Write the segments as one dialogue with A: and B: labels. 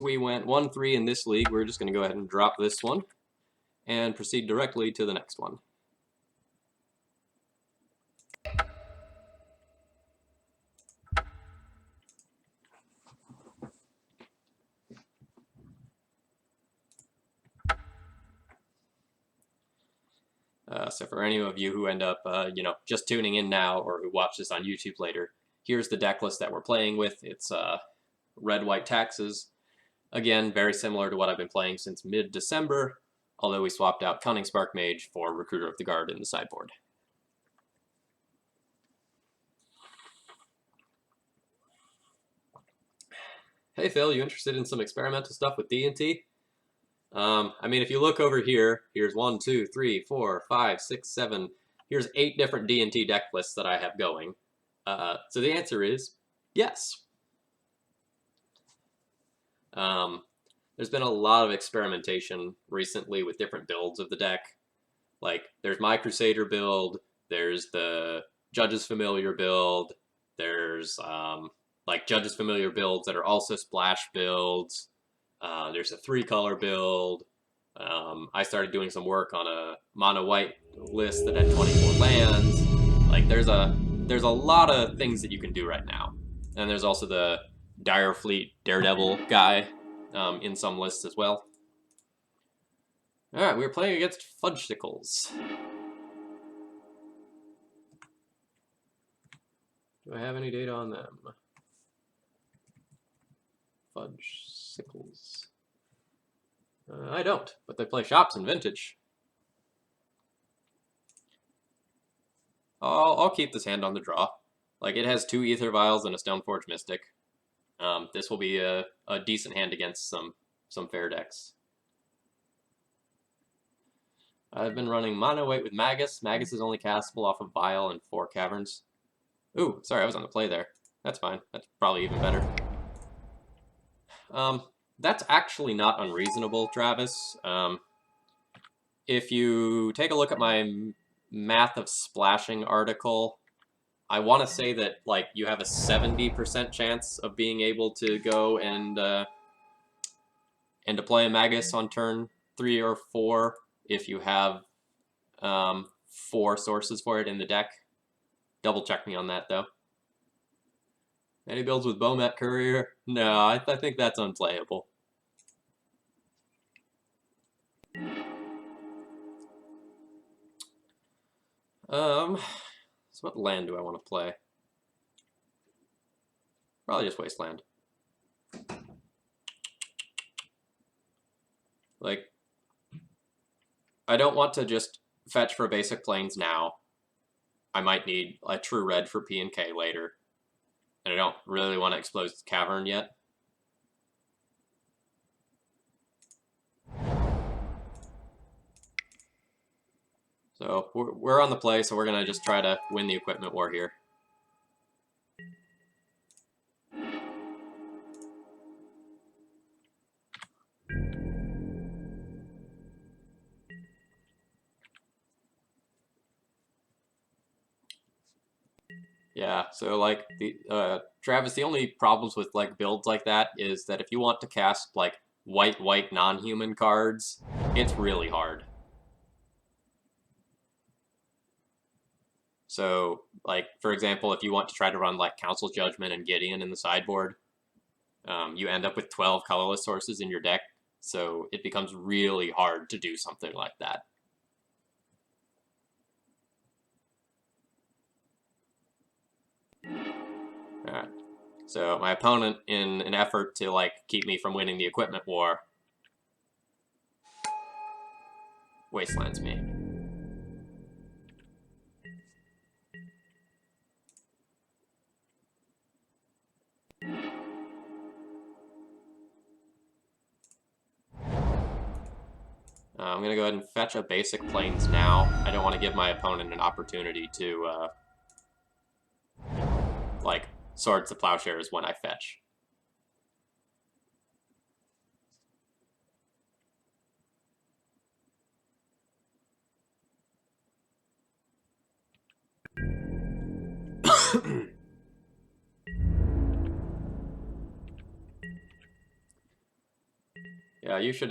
A: We went 1-3 in this league. We're just going to go ahead and drop this one and proceed directly to the next one. So for any of you who end up, just tuning in now or who watch this on YouTube later, here's the deck list that we're playing with. It's red, white taxes. Again, very similar to what I've been playing since mid-December, although we swapped out Cunning Spark Mage for Recruiter of the Guard in the sideboard. Hey Phil, you interested in some experimental stuff with D&T? I mean, if you look over here, here's 1, 2, 3, 4, 5, 6, 7. Here's 8 different D&T deck lists that I have going. So the answer is yes. There's been a lot of experimentation recently with different builds of the deck. Like, there's my Crusader build, there's the Judge's Familiar build, there's Judge's Familiar builds that are also splash builds. There's a 3-color build. I started doing some work on a mono white list that had 24 lands. Like, there's a lot of things that you can do right now. And there's also the Dire Fleet Daredevil guy in some lists as well. Alright, we're playing against Fudgesicles. Do I have any data on them? Fudgesicles. I don't, but they play Shops and Vintage. I'll keep this hand on the draw. Like, it has 2 Ether Vials and a Stoneforge Mystic. This will be a decent hand against some fair decks. I've been running Mono White with Magus. Magus is only castable off of Vial and 4 Caverns. Ooh, sorry, I was on the play there. That's fine. That's probably even better. That's actually not unreasonable, Travis. If you take a look at my Math of Splashing article, I want to say that you have a 70% chance of being able to go and deploy a Magus on turn 3 or 4 if you have 4 sources for it in the deck. Double check me on that though. Any builds with Bomet Courier? No, I think that's unplayable. So what land do I want to play? Probably just Wasteland. Like, I don't want to just fetch for basic planes now. I might need a true red for P and K later. And I don't really want to expose Cavern yet. So we're on the play, so we're going to just try to win the equipment war here. Yeah, so Travis, the only problems with builds like that is that if you want to cast white non-human cards, it's really hard. So, for example, if you want to try to run Council Judgment and Gideon in the sideboard, you end up with 12 colorless sources in your deck, so it becomes really hard to do something like that. Alright, so my opponent, in an effort to keep me from winning the equipment war, wastelands me. I'm going to go ahead and fetch a basic plains now. I don't want to give my opponent an opportunity to, Swords to Plowshares when I fetch. Yeah, you should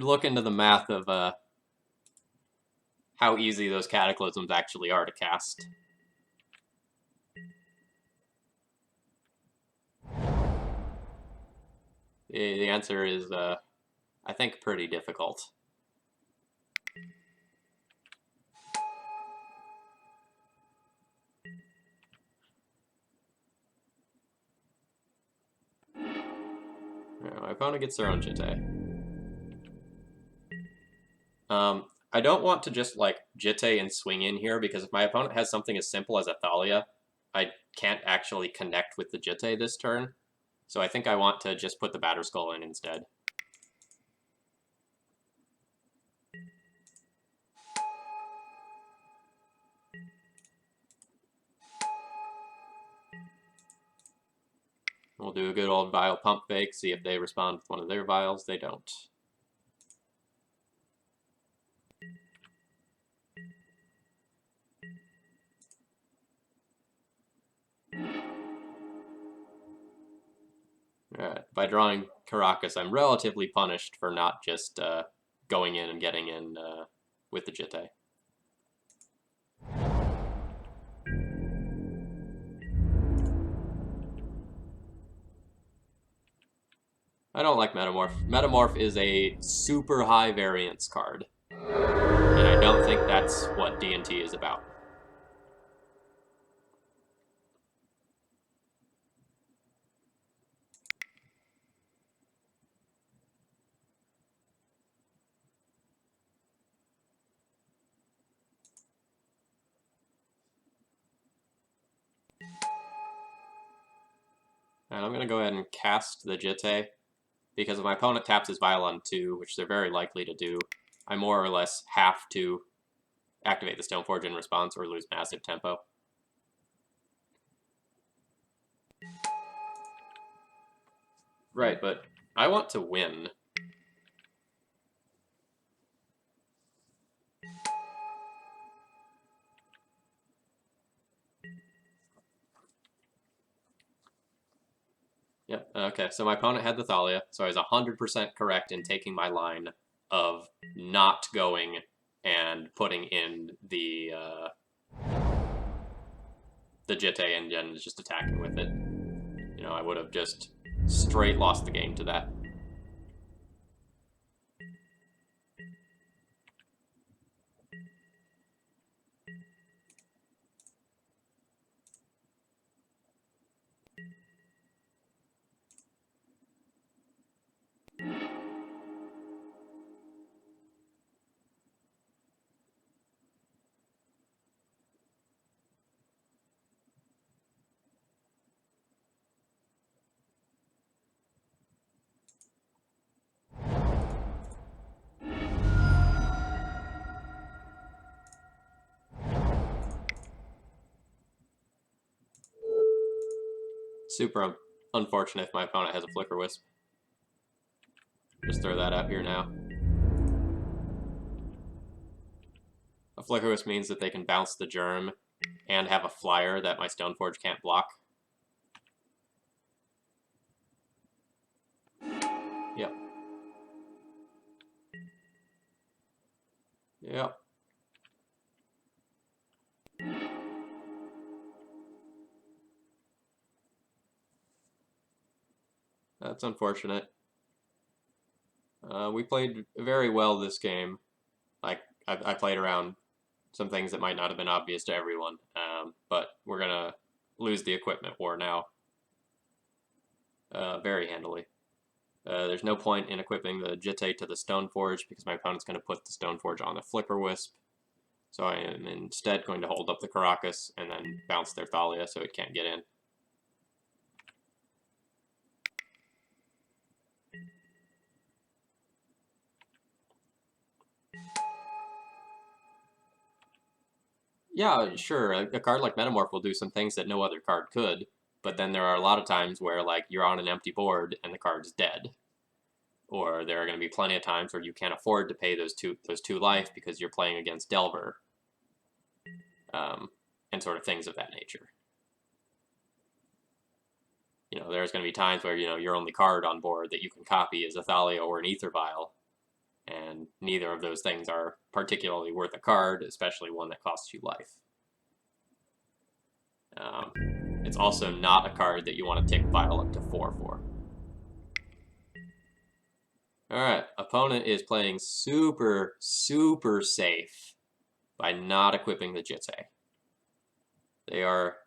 A: look into the math of how easy those cataclysms actually are to cast. The answer is, I think, pretty difficult. My opponent gets their own Jitte. I don't want to just like Jitte and swing in here because if my opponent has something as simple as a Thalia, I can't actually connect with the Jitte this turn. So I think I want to just put the Batterskull in instead. We'll do a good old vial pump fake, see if they respond with one of their vials. They don't. Alright, by drawing Caracas, I'm relatively punished for not just going in and getting in with the Jitte. I don't like Metamorph. Metamorph is a super high variance card. And I don't think that's what D&T is about. And I'm going to go ahead and cast the Jitte, because if my opponent taps his Vial on 2, which they're very likely to do, I more or less have to activate the Stoneforge in response or lose massive tempo. Right, but I want to win. Yep, okay, so my opponent had the Thalia, so I was 100% correct in taking my line of not going and putting in the Jitte and then just attacking with it. You know, I would have just straight lost the game to that. Super unfortunate if my opponent has a Flicker Wisp. Just throw that out here now. A Flicker Wisp means that they can bounce the Germ and have a flyer that my Stoneforge can't block. Yep. Yep. That's unfortunate. We played very well this game. Like, I played around some things that might not have been obvious to everyone, but we're going to lose the equipment war now very handily. There's no point in equipping the Jitte to the Stoneforge because my opponent's going to put the Stoneforge on the Flicker Wisp. So I am instead going to hold up the Caracas and then bounce their Thalia so it can't get in. Yeah, sure, a card like Metamorph will do some things that no other card could, but then there are a lot of times where like you're on an empty board and the card's dead. Or there are going to be plenty of times where you can't afford to pay those two life because you're playing against Delver. And sort of things of that nature. there's going to be times where, your only card on board that you can copy is a Thalia or an Ether Vial, and neither of those things are particularly worth a card, especially one that costs you life. It's also not a card that you want to tick Vial up to 4 for. Alright, opponent is playing super, super safe by not equipping the Jitte. They are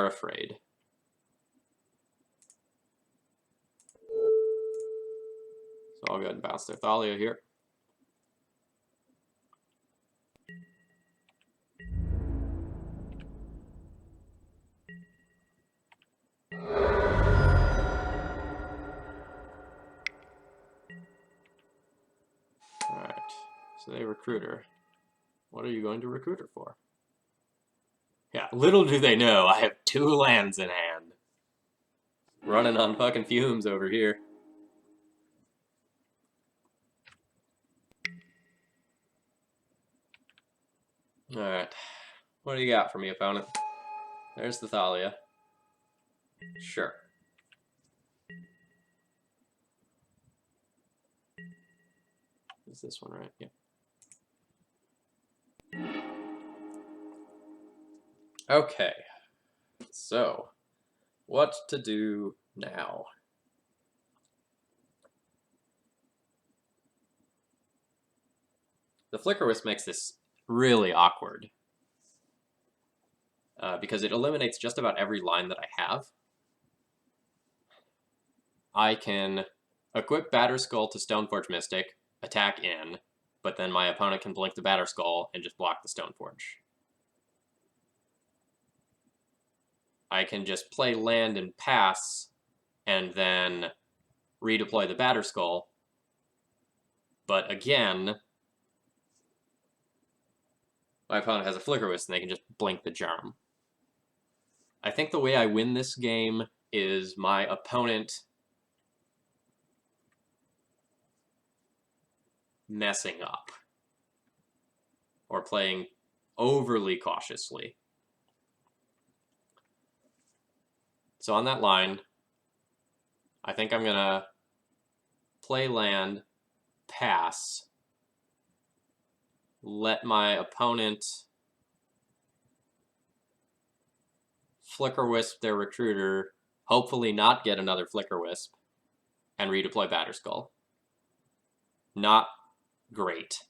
A: afraid. So I'll go ahead and bounce their Thalia here. Alright, so they recruit her. What are you going to recruit her for? Yeah, little do they know, I have 2 lands in hand. Running on fucking fumes over here. Alright, what do you got for me, opponent? There's the Thalia. Sure. Is this one right? Yeah. Okay, so what to do now? The Flicker Wisp makes this really awkward because it eliminates just about every line that I have. I can equip Batterskull to Stoneforge Mystic, attack in, but then my opponent can blink the Batterskull and just block the Stoneforge. I can just play land and pass, and then redeploy the Batterskull. But again, my opponent has a Flicker Wisp, and they can just blink the Germ. I think the way I win this game is my opponent messing up or playing overly cautiously. So on that line, I think I'm gonna play land, pass, let my opponent Flicker Wisp their recruiter, hopefully not get another Flicker Wisp, and redeploy Batterskull. Not great.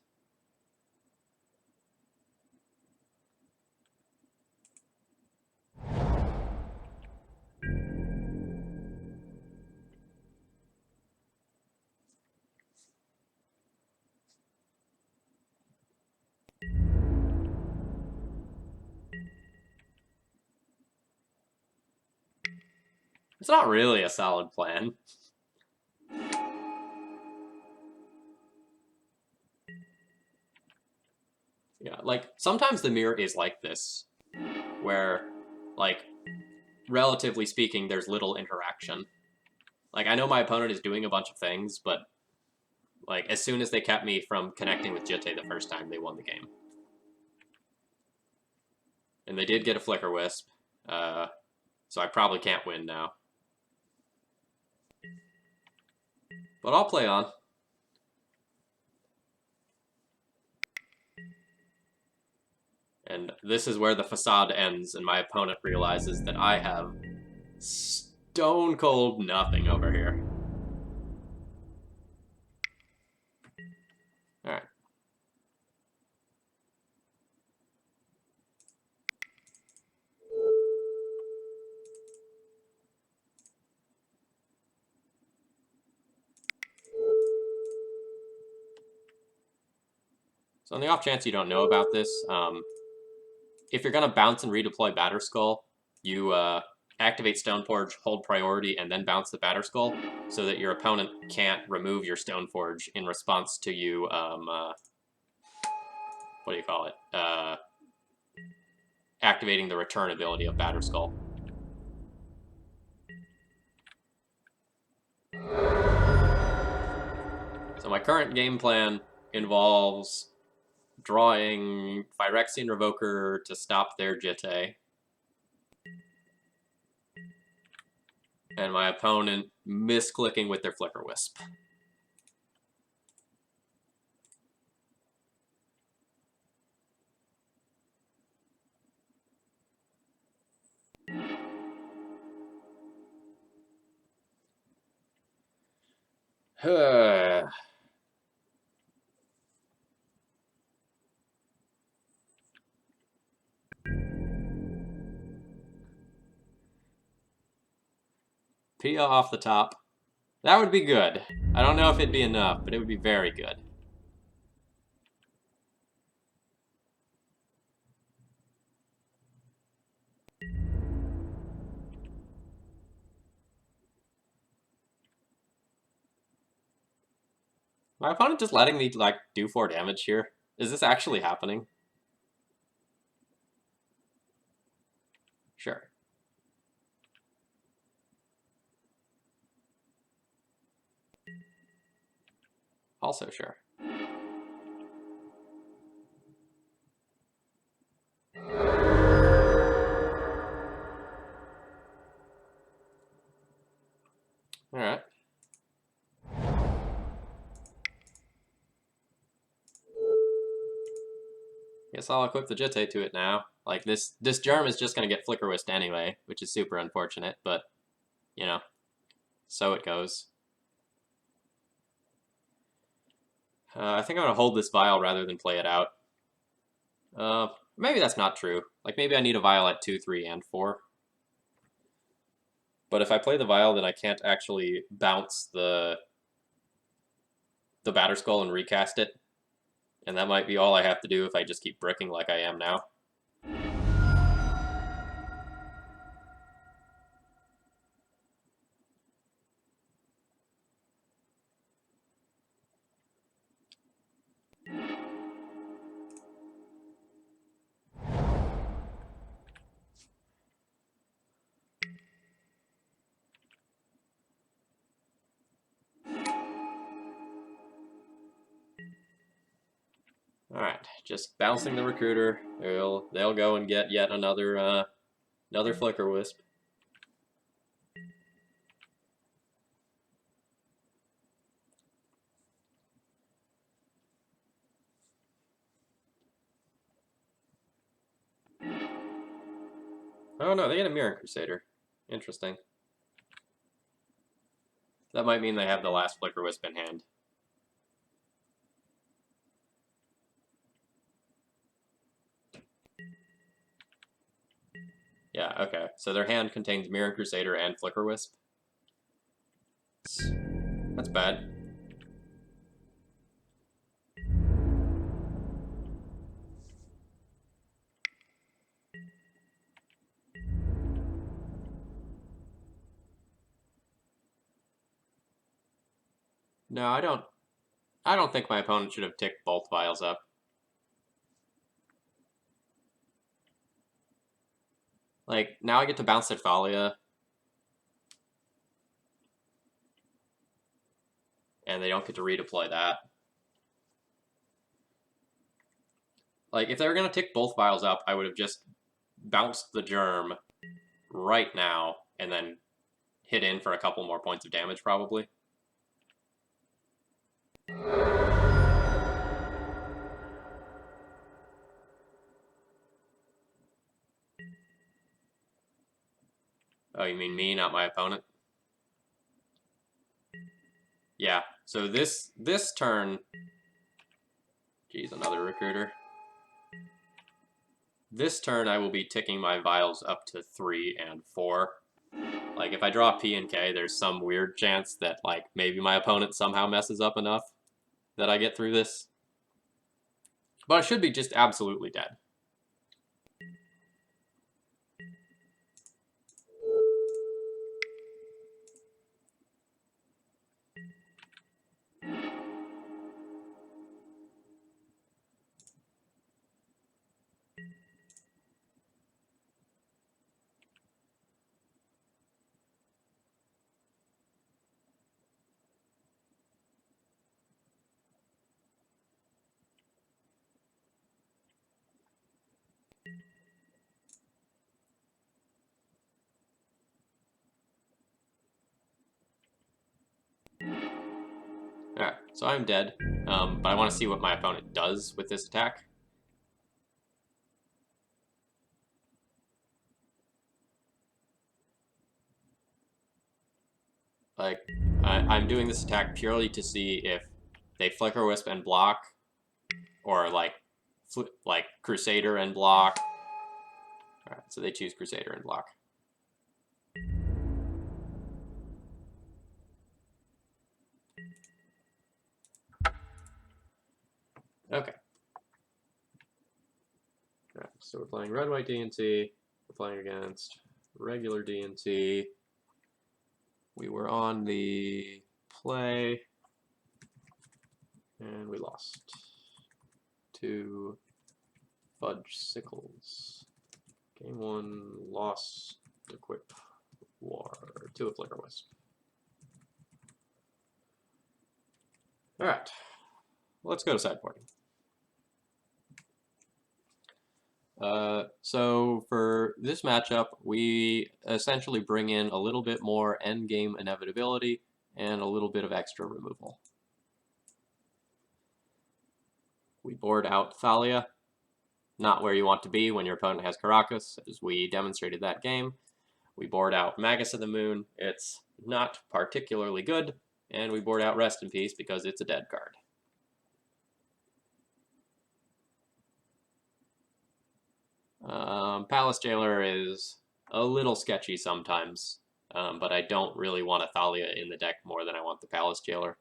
A: It's not really a solid plan. Yeah, like, sometimes the mirror is like this, where, like, relatively speaking, there's little interaction. Like, I know my opponent is doing a bunch of things, but, like, as soon as they kept me from connecting with Jitte the first time, they won the game. And they did get a Flicker Wisp, so I probably can't win now. But I'll play on. And this is where the facade ends, and my opponent realizes that I have stone cold nothing over here. Alright. So on the off chance you don't know about this, if you're going to bounce and redeploy Batterskull, you activate Stoneforge, hold priority, and then bounce the Batterskull so that your opponent can't remove your Stoneforge in response to you, what do you call it? Activating the return ability of Batterskull. So my current game plan involves drawing Phyrexian Revoker to stop their Jitte, and my opponent misclicking with their Flicker Wisp. Pia off the top. That would be good. I don't know if it'd be enough, but it would be very good. My opponent just letting me, like, do 4 damage here? Is this actually happening? Sure. Also sure. Alright. Guess I'll equip the Jitte to it now. Like, this germ is just going to get Flicker Wisp anyway, which is super unfortunate, but, you know, so it goes. I think I'm going to hold this vial rather than play it out. Maybe that's not true. Like, maybe I need a vial at 2, 3, and 4. But if I play the vial, then I can't actually bounce the Batter Skull and recast it. And that might be all I have to do if I just keep bricking like I am now. Alright, just bouncing the Recruiter. They'll go and get yet another Flicker Wisp. Oh no, they get a Mirror Crusader. Interesting. That might mean they have the last Flicker Wisp in hand. Yeah, okay. So their hand contains Mirror Crusader and Flicker Wisp. That's bad. No, I don't think my opponent should have ticked both vials up. Like, now I get to bounce their Thalia. And they don't get to redeploy that. Like, if they were going to tick both vials up, I would have just bounced the Germ right now and then hit in for a couple more points of damage, probably. Oh, you mean me, not my opponent? Yeah, so this turn... Geez, another Recruiter. This turn, I will be ticking my vials up to 3 and 4. Like, if I draw P and K, there's some weird chance that, like, maybe my opponent somehow messes up enough that I get through this. But I should be just absolutely dead. Alright, so I'm dead, but I want to see what my opponent does with this attack. Like, I'm doing this attack purely to see if they Flicker Wisp and block, or like Crusader and block. Alright, so they choose Crusader and block. Okay. Alright, so we're playing red-white DNC. We're playing against regular DNC. We were on the play, and we lost to Fudge Sickles. Game 1, lost, equip, war, to a Flicker Wisp. Alright, let's go to sideboarding. So for this matchup, we essentially bring in a little bit more endgame inevitability and a little bit of extra removal. We board out Thalia, not where you want to be when your opponent has Karakas, as we demonstrated that game. We board out Magus of the Moon, it's not particularly good, and we board out Rest in Peace because it's a dead card. Palace Jailer is a little sketchy sometimes, but I don't really want a Thalia in the deck more than I want the Palace Jailer.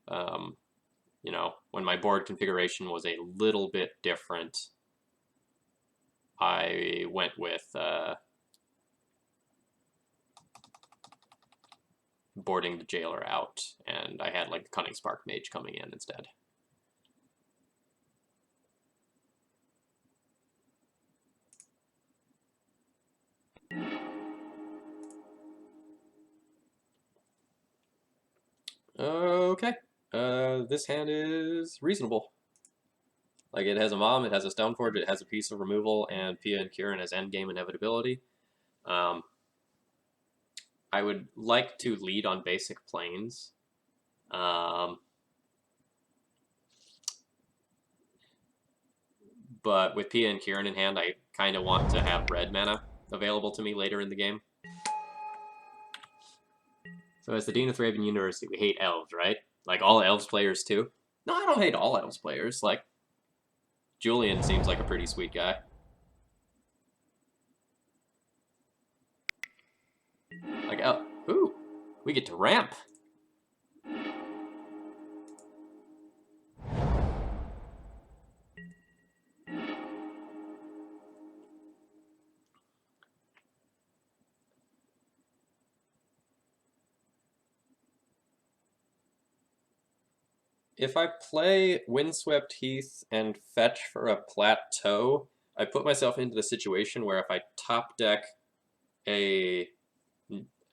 A: You know, when my board configuration was a little bit different, I went with boarding the Jailer out, and I had like the Cunning Spark Mage coming in instead. Okay, this hand is reasonable. Like, it has a Mom, it has a Stoneforge, it has a piece of removal, and Pia and Kieran has endgame inevitability. I would like to lead on basic planes. But with Pia and Kieran in hand, I kind of want to have red mana available to me later in the game. So as the Dean of Thraben University, we hate elves, right? Like, all elves players too? No, I don't hate all elves players. Like, Julian seems like a pretty sweet guy. Like, oh, ooh, we get to ramp. If I play Windswept Heath and fetch for a plateau, I put myself into the situation where if I top deck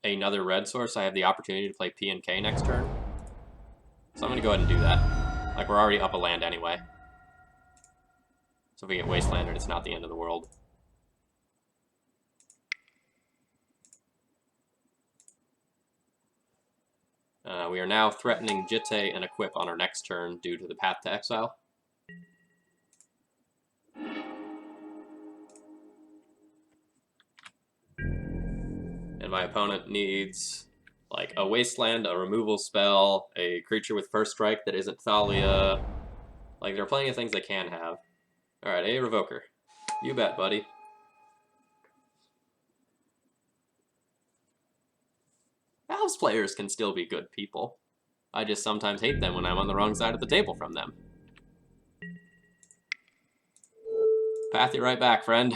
A: another red source, I have the opportunity to play P and K next turn. So I'm going to go ahead and do that. Like, we're already up a land anyway. So if we get Wastelanded, it's not the end of the world. We are now threatening Jitte and Equip on our next turn due to the Path to Exile. And my opponent needs like a Wasteland, a removal spell, a creature with first strike that isn't Thalia. Like, there are plenty of things they can have. Alright, a Revoker. You bet, buddy. Elves players can still be good people. I just sometimes hate them when I'm on the wrong side of the table from them. Path you right back, friend.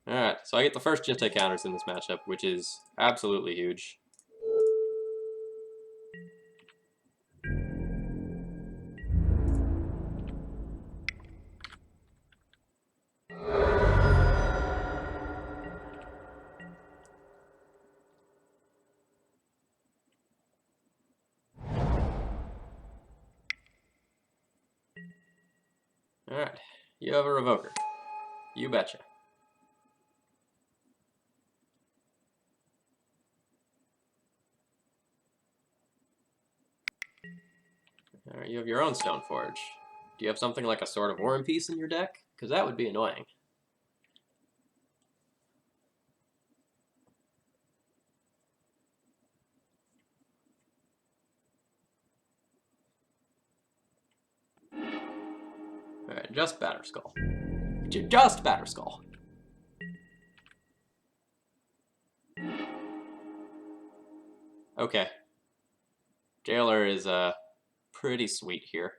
A: Alright, so I get the first Jitte counters in this matchup, which is absolutely huge. Alright, you have a Revoker. You betcha. Alright, you have your own Stoneforge. Do you have something like a Sword of War and Peace in your deck? Because that would be annoying. Alright, just Batterskull. Just Batterskull. Okay. Jailer is pretty sweet here.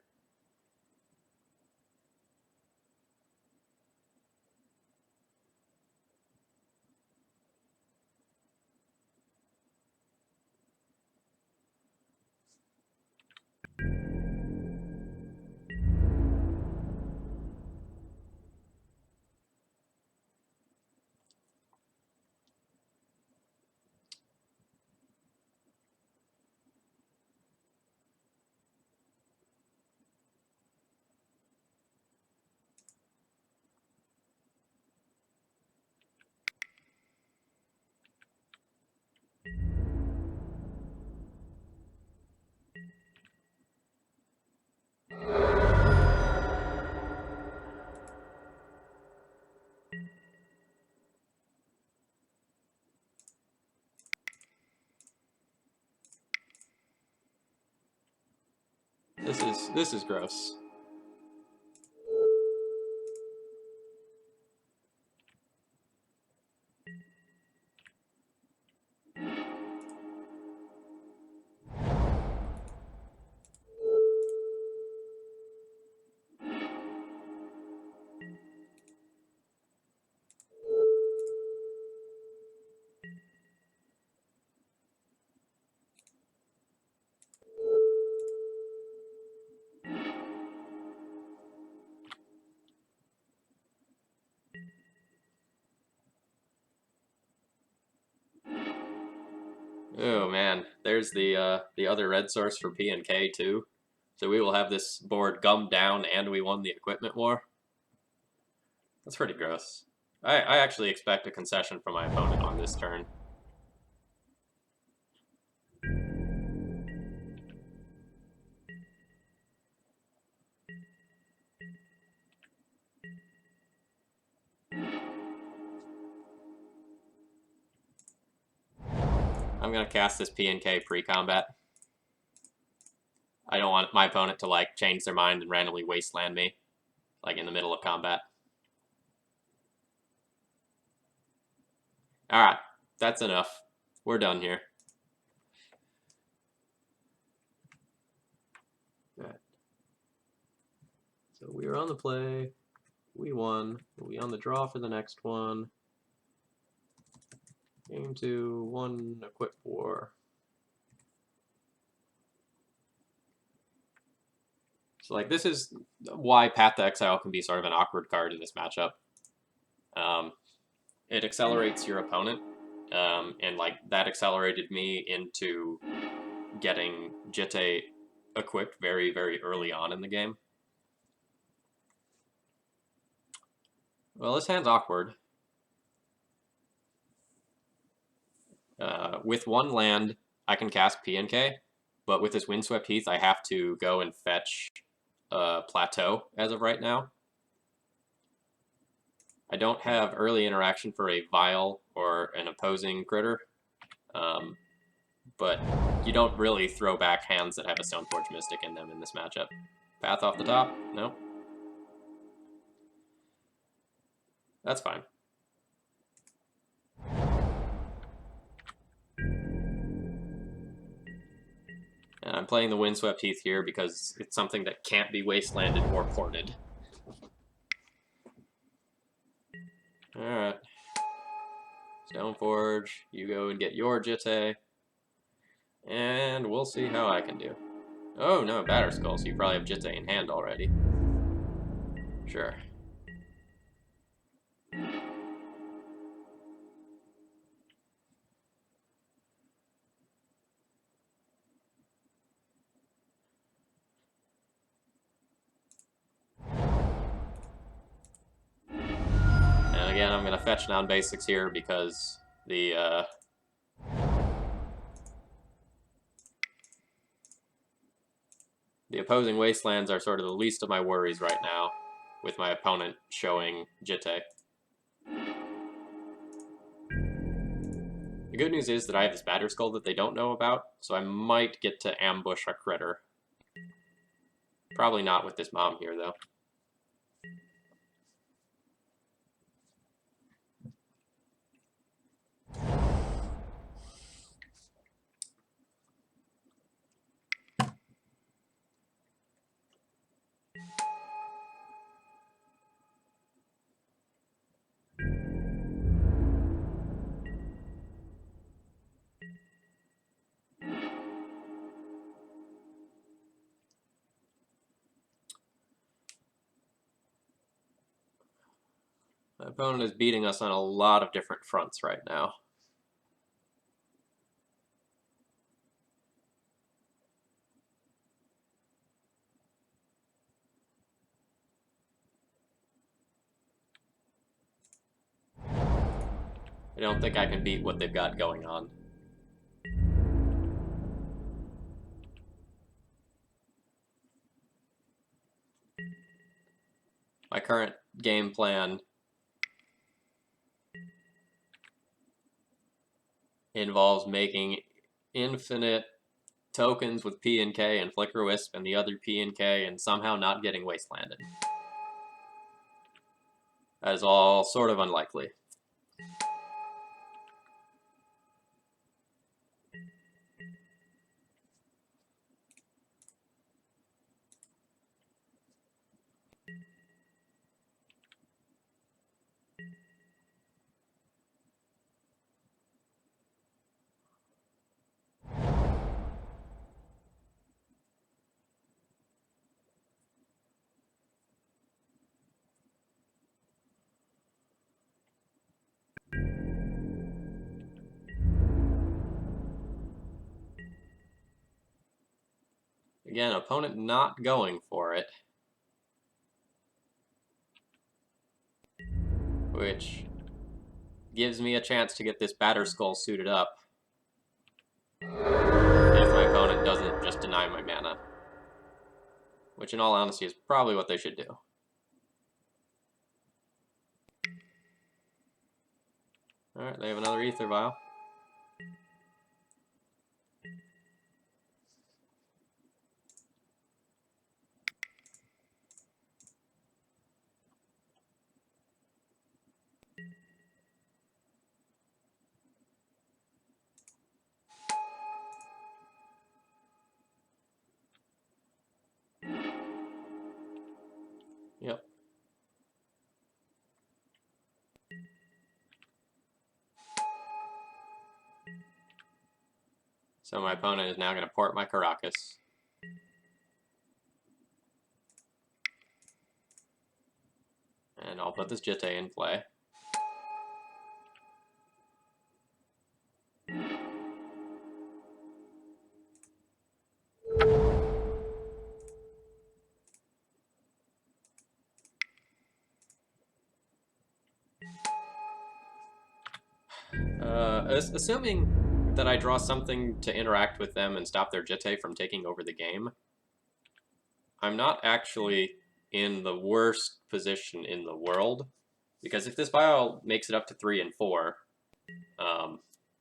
A: This is gross. Oh man, there's the other red source for P and K too. So we will have this board gummed down and we won the equipment war. That's pretty gross. I actually expect a concession from my opponent on this turn. I'm gonna cast this P and K pre-combat. I don't want my opponent to like change their mind and randomly wasteland me, like in the middle of combat. Alright, that's enough. We're done here. Alright. So we were on the play. We won. We on the draw for the next one. Game 2, 1 equip war. So like this is why Path to Exile can be sort of an awkward card in this matchup. It accelerates your opponent, and like that accelerated me into getting Jitte equipped very, very early on in the game. Well, this hand's awkward. With one land, I can cast P and K, but with this Windswept Heath, I have to go and fetch Plateau as of right now. I don't have early interaction for a Vial or an opposing critter, but you don't really throw back hands that have a Stoneforge Mystic in them in this matchup. Path off the top? No. That's fine. And I'm playing the Windswept Heath here because it's something that can't be wastelanded or ported. Alright. Stoneforge, you go and get your Jitte. And we'll see how I can do. Oh no, Batterskull, so you probably have Jitte in hand already. Sure. again, I'm going to fetch non-basics here because the opposing wastelands are sort of the least of my worries right now, with my opponent showing Jitte. The good news is that I have this Batter Skull that they don't know about, so I might get to ambush a critter. Probably not with this mom here, though. My opponent is beating us on a lot of different fronts right now. I don't think I can beat what they've got going on. My current game plan involves making infinite tokens with P and K and Flicker Wisp and the other P and K and somehow not getting wastelanded. That is all sort of unlikely. Again, opponent not going for it. Which gives me a chance to get this Batter Skull suited up. If my opponent doesn't just deny my mana. Which in all honesty is probably what they should do. Alright, they have another Ether Vial. Yep. So my opponent is now going to port my Caracas. And I'll put this Jitte in play. Assuming that I draw something to interact with them and stop their Jitte from taking over the game, I'm not actually in the worst position in the world, because if this vial makes it up to 3 and 4,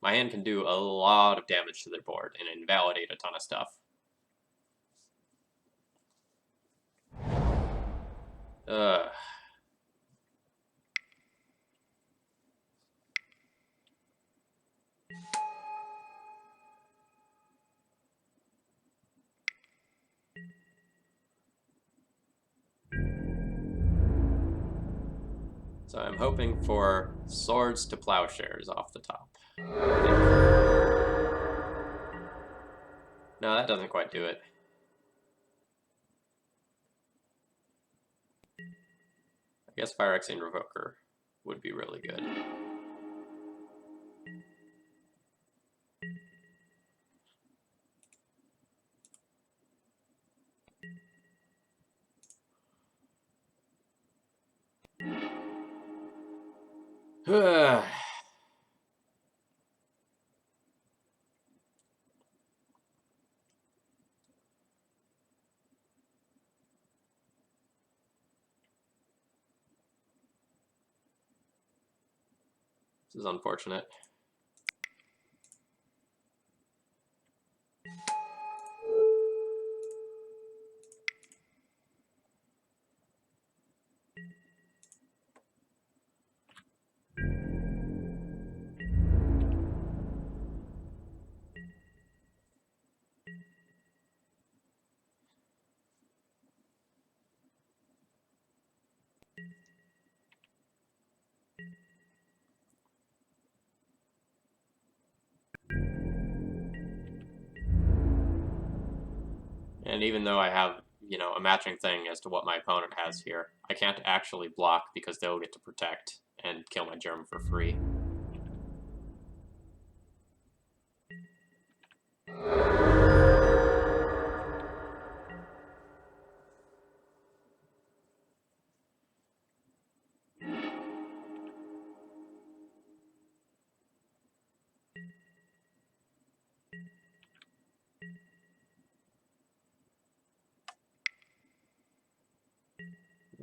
A: my hand can do a lot of damage to their board and invalidate a ton of stuff. So I'm hoping for Swords to Plowshares off the top. No, that doesn't quite do it. I guess Phyrexian Revoker would be really good. This is unfortunate. And even though I have, you know, a matching thing as to what my opponent has here, I can't actually block because they'll get to protect and kill my germ for free.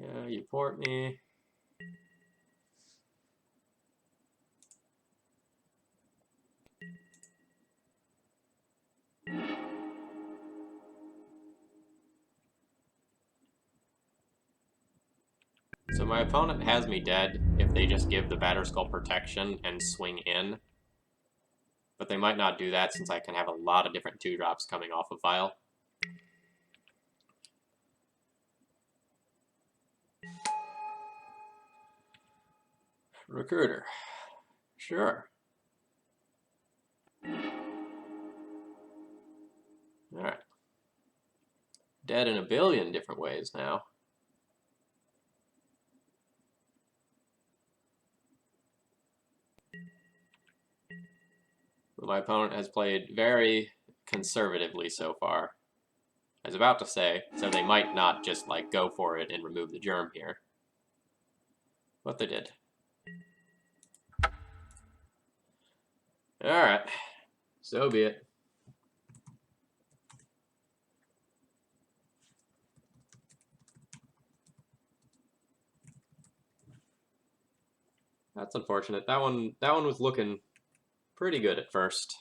A: Yeah, you port me. So my opponent has me dead if they just give the Batterskull protection and swing in. But they might not do that since I can have a lot of different 2-drops coming off of Vial. Recruiter. Sure. Alright. Dead in a billion different ways now. But my opponent has played very conservatively so far. I was about to say, so they might not just, like, go for it and remove the germ here. But they did. Alright. So be it. That's unfortunate. That one was looking pretty good at first,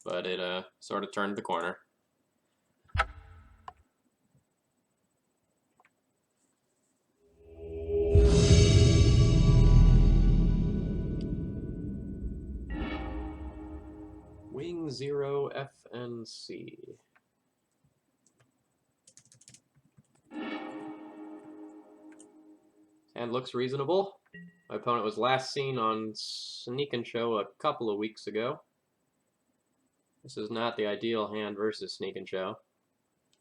A: but it sort of turned the corner. Wing 0 FNC. And looks reasonable. My opponent was last seen on Sneak and Show a couple of weeks ago. This is not the ideal hand versus Sneak and Show.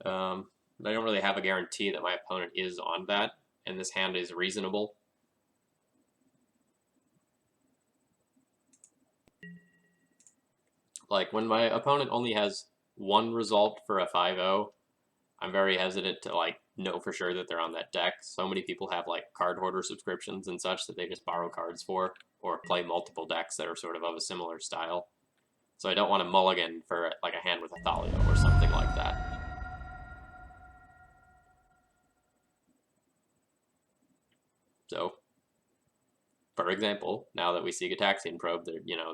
A: I don't really have a guarantee that my opponent is on that, and this hand is reasonable. Like, when my opponent only has one result for a 5-0, I'm very hesitant to, like, know for sure that they're on that deck. So many people have, like, card hoarder subscriptions and such that they just borrow cards for, or play multiple decks that are sort of a similar style. So I don't want to mulligan for, like, a hand with a Thalio or something like that. So, for example, now that we see Gataxian Probe, there, you know,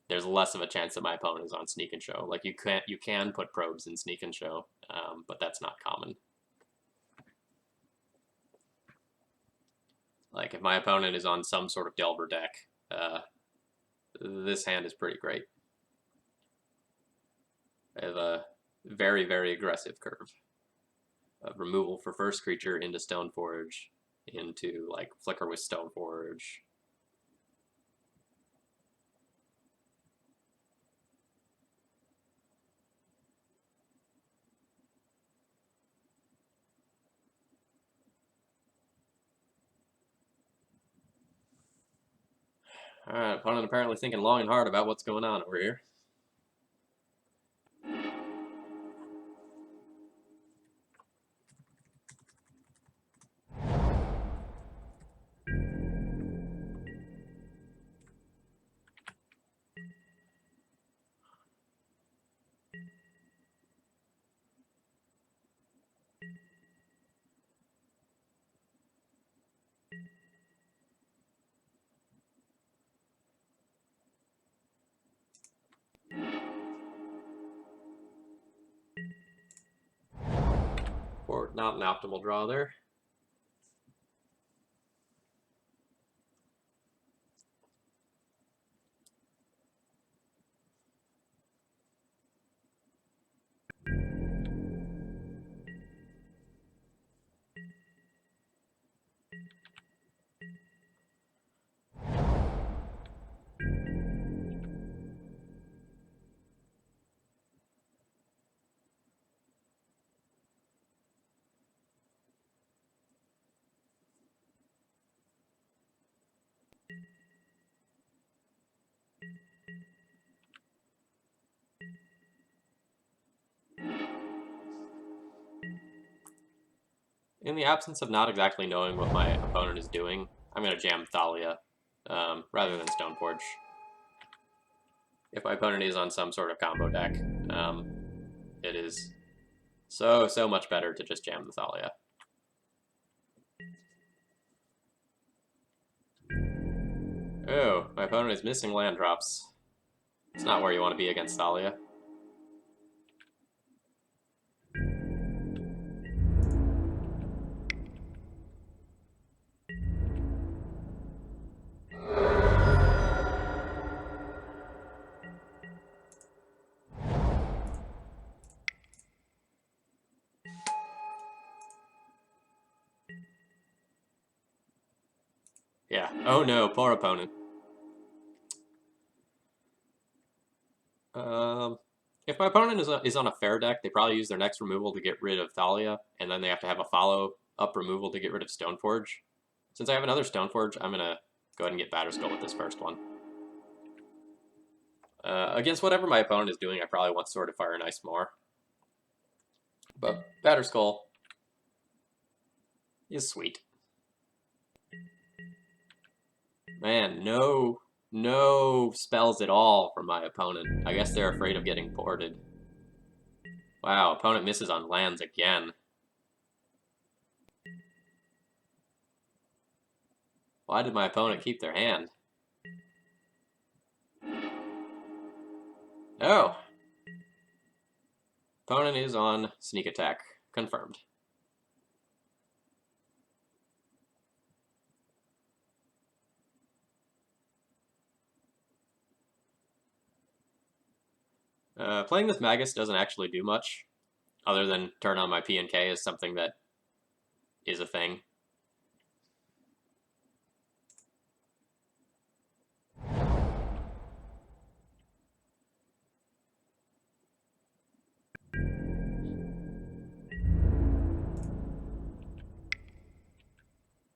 A: there's less of a chance that my opponent is on Sneak and Show. Like, you can put probes in Sneak and Show, but that's not common. Like, if my opponent is on some sort of Delver deck, this hand is pretty great. I have a very, very aggressive curve. Removal for first creature into Stoneforge, into, like, Flicker with Stoneforge. Alright, opponent apparently thinking long and hard about what's going on over here. Or not an optimal draw there. In the absence of not exactly knowing what my opponent is doing, I'm going to jam Thalia rather than Stoneforge. If my opponent is on some sort of combo deck, it is so much better to just jam the Thalia. Oh, my opponent is missing land drops. It's not where you want to be against Thalia. Yeah. Oh no, poor opponent. If my opponent is on a fair deck, they probably use their next removal to get rid of Thalia, and then they have to have a follow-up removal to get rid of Stoneforge. Since I have another Stoneforge, I'm going to go ahead and get Batterskull with this first one. Against whatever my opponent is doing, I probably want Sword of Fire and Ice more. But Batterskull is sweet. Man, no spells at all from my opponent. I guess they're afraid of getting ported. Wow, opponent misses on lands again. Why did my opponent keep their hand? Oh! Opponent is on sneak attack. Confirmed. Playing with Magus doesn't actually do much, other than turn on my P and K is something that is a thing.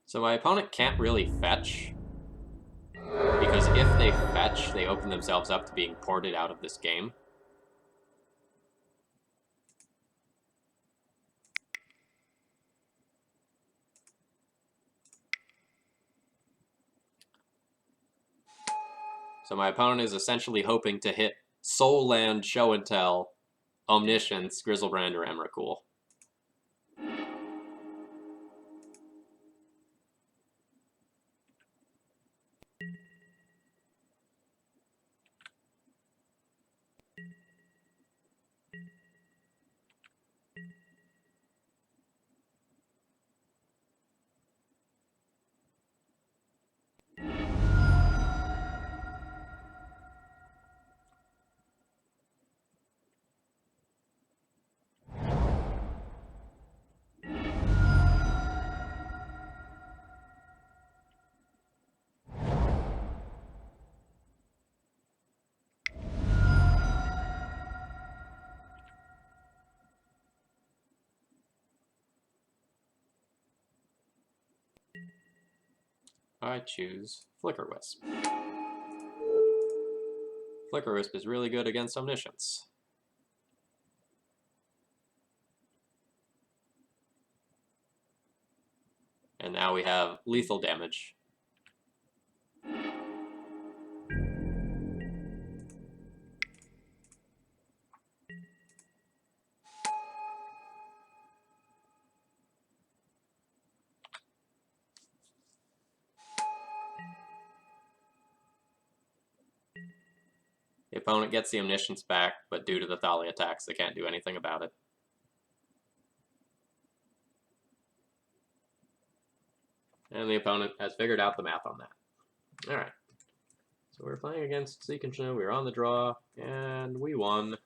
A: So my opponent can't really fetch, because if they fetch, they open themselves up to being ported out of this game. So my opponent is essentially hoping to hit Soul Land, Show and Tell, Omniscience, Grizzlebrand, or Emrakul. I choose Flicker Wisp. Flicker Wisp is really good against Omniscience. And now we have lethal damage. opponent gets the Omniscience back, but due to the Thalia attacks, they can't do anything about it. And the opponent has figured out the math on that. Alright. So we're playing against Seek and Snow. We were on the draw, and we won.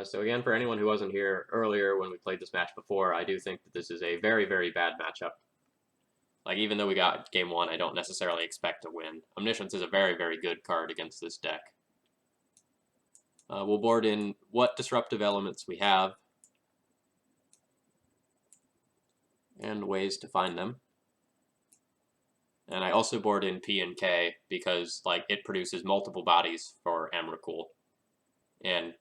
A: So again, for anyone who wasn't here earlier when we played this match before, I do think that this is a very, very bad matchup. Like, even though we got game one, I don't necessarily expect to win. Omniscience is a very, very good card against this deck. We'll board in what disruptive elements we have and ways to find them. And I also board in P and K because, like, it produces multiple bodies for Emrakul. And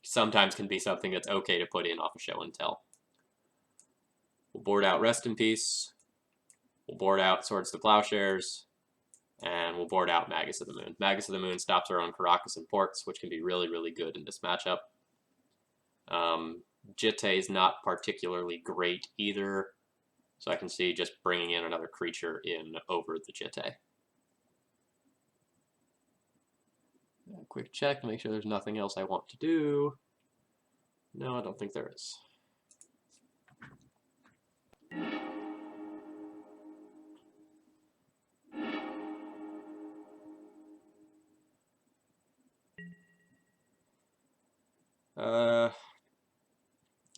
A: sometimes can be something that's okay to put in off of Show and Tell. We'll board out Rest in Peace. We'll board out Swords to Plowshares. And we'll board out Magus of the Moon. Magus of the Moon stops our own Caracas and Ports, which can be really, really good in this matchup. Jitte is not particularly great either, so I can see just bringing in another creature in over the Jitte. Quick check to make sure there's nothing else I want to do. No, I don't think there is.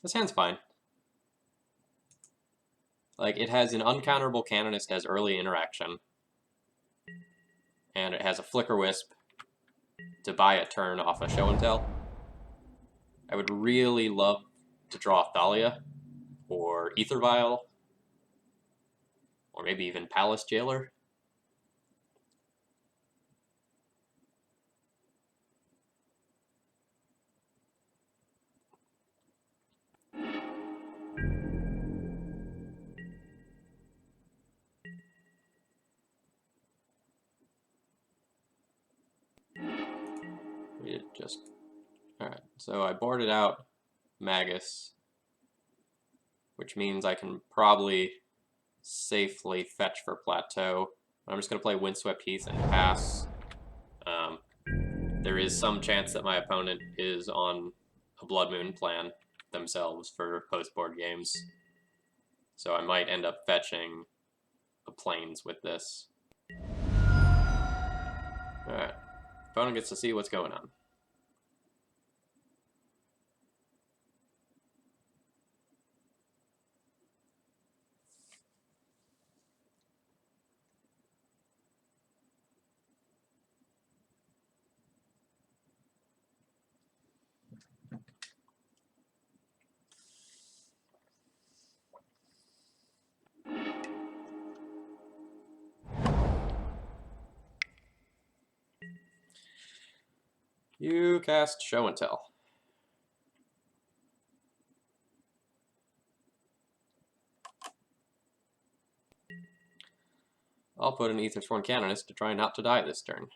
A: This hand's fine. Like, it has an uncounterable Canonist as early interaction. And it has a Flicker Wisp to buy a turn off a Show and Tell. I would really love to draw Thalia, or Ether Vial, or maybe even Palace Jailer. We just... Alright, so I boarded out Magus, which means I can probably safely fetch for Plateau. I'm just going to play Windswept Heath and pass. There is some chance that my opponent is on a Blood Moon plan themselves for post-board games. So I might end up fetching the Plains with this. Alright. Opponent gets to see what's going on. You cast Show and Tell. I'll put an Aethersworn Canonist to try not to die this turn.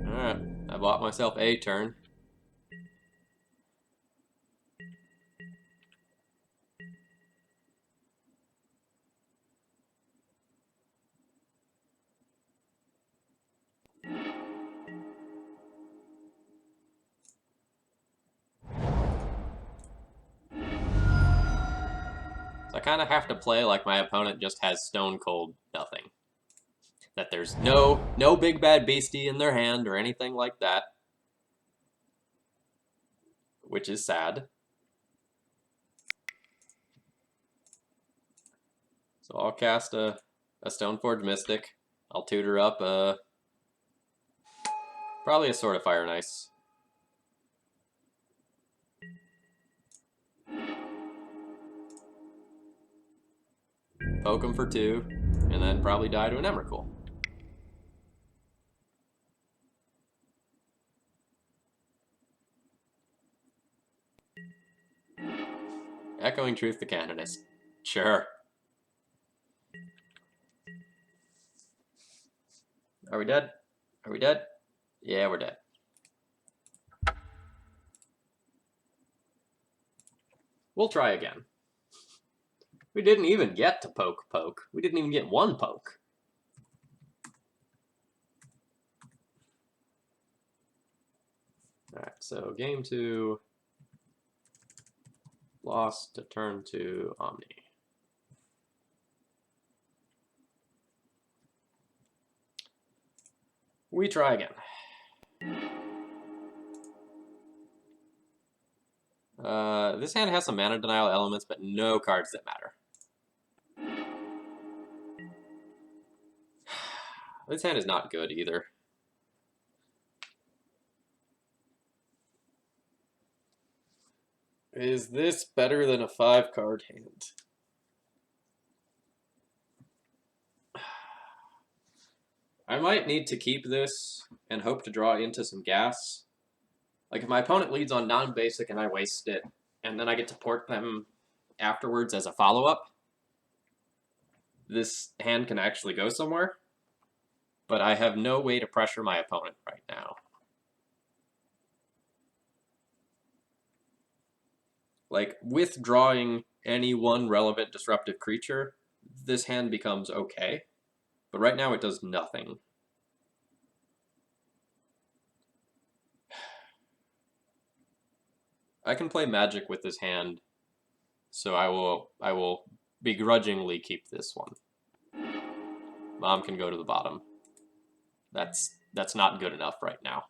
A: Alright, I bought myself a turn. So I kind of have to play like my opponent just has stone cold nothing. That there's no big bad beastie in their hand or anything like that. Which is sad. So I'll cast a Stoneforge Mystic. I'll tutor up probably a Sword of Fire and Ice. Poke him for 2, and then probably die to an Emrakul. Echoing Truth the Canonist. Sure. Are we dead? Are we dead? Yeah, we're dead. We'll try again. We didn't even get to poke. We didn't even get one poke. Alright, so game 2. Lost to turn to Omni. We try again. This hand has some mana denial elements, but no cards that matter. This hand is not good either. Is this better than a 5-card hand? I might need to keep this and hope to draw into some gas. Like, if my opponent leads on non-basic and I waste it, and then I get to port them afterwards as a follow-up, this hand can actually go somewhere. But I have no way to pressure my opponent right now. Like, withdrawing any one relevant disruptive creature, this hand becomes okay. But right now it does nothing. I can play Magic with this hand, so I will begrudgingly keep this one. Mom can go to the bottom. That's not good enough right now.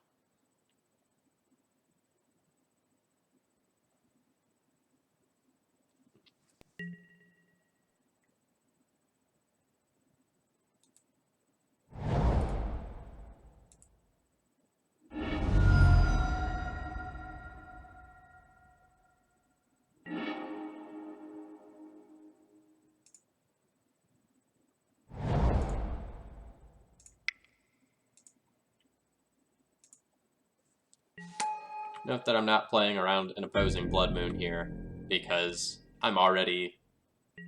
A: Note that I'm not playing around an opposing Blood Moon here, because I'm already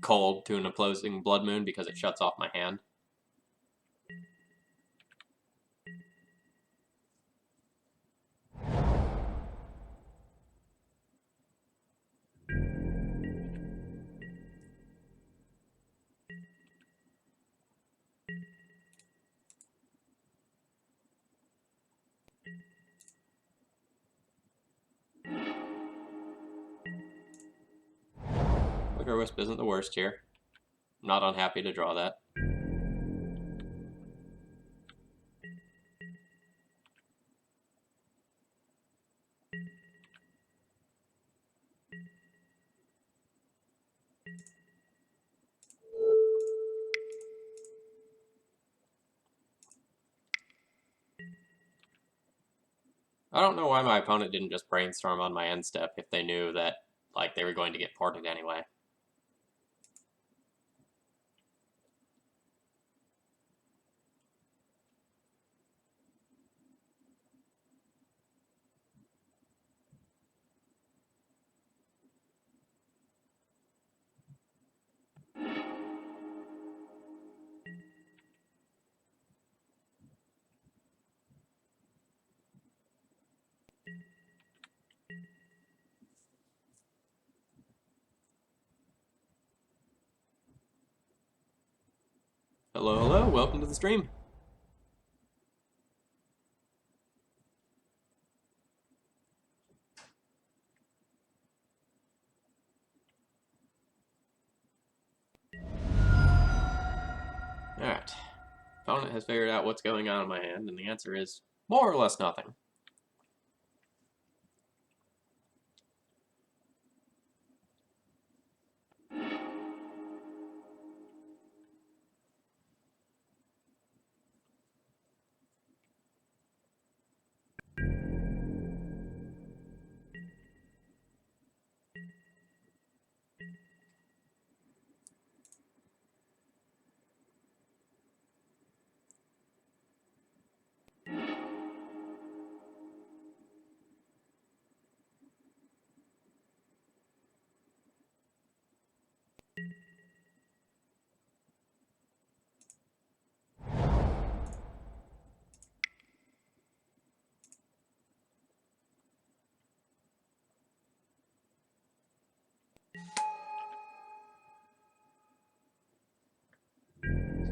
A: cold to an opposing Blood Moon because it shuts off my hand. Flicker Wisp isn't the worst here. I'm not unhappy to draw that. I don't know why my opponent didn't just brainstorm on my end step if they knew that, like, they were going to get ported anyway. Hello, hello, welcome to the stream. Alright. Opponent has figured out what's going on in my hand, and the answer is more or less nothing.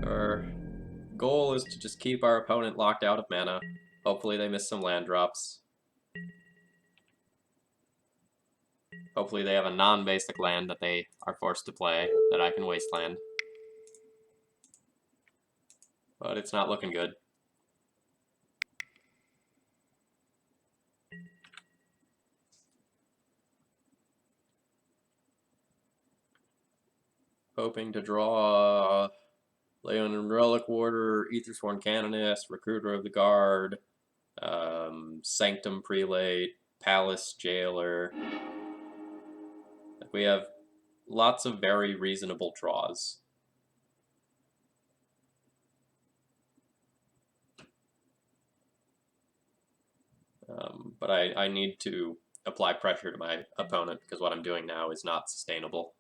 A: Our goal is to just keep our opponent locked out of mana. Hopefully they miss some land drops. Hopefully they have a non-basic land that they are forced to play that I can wasteland. But it's not looking good. Hoping to draw Leon and Relic Warder, Aethersworn Canonist, Recruiter of the Guard, Sanctum Prelate, Palace Jailer. We have lots of very reasonable draws. But I need to apply pressure to my opponent because what I'm doing now is not sustainable.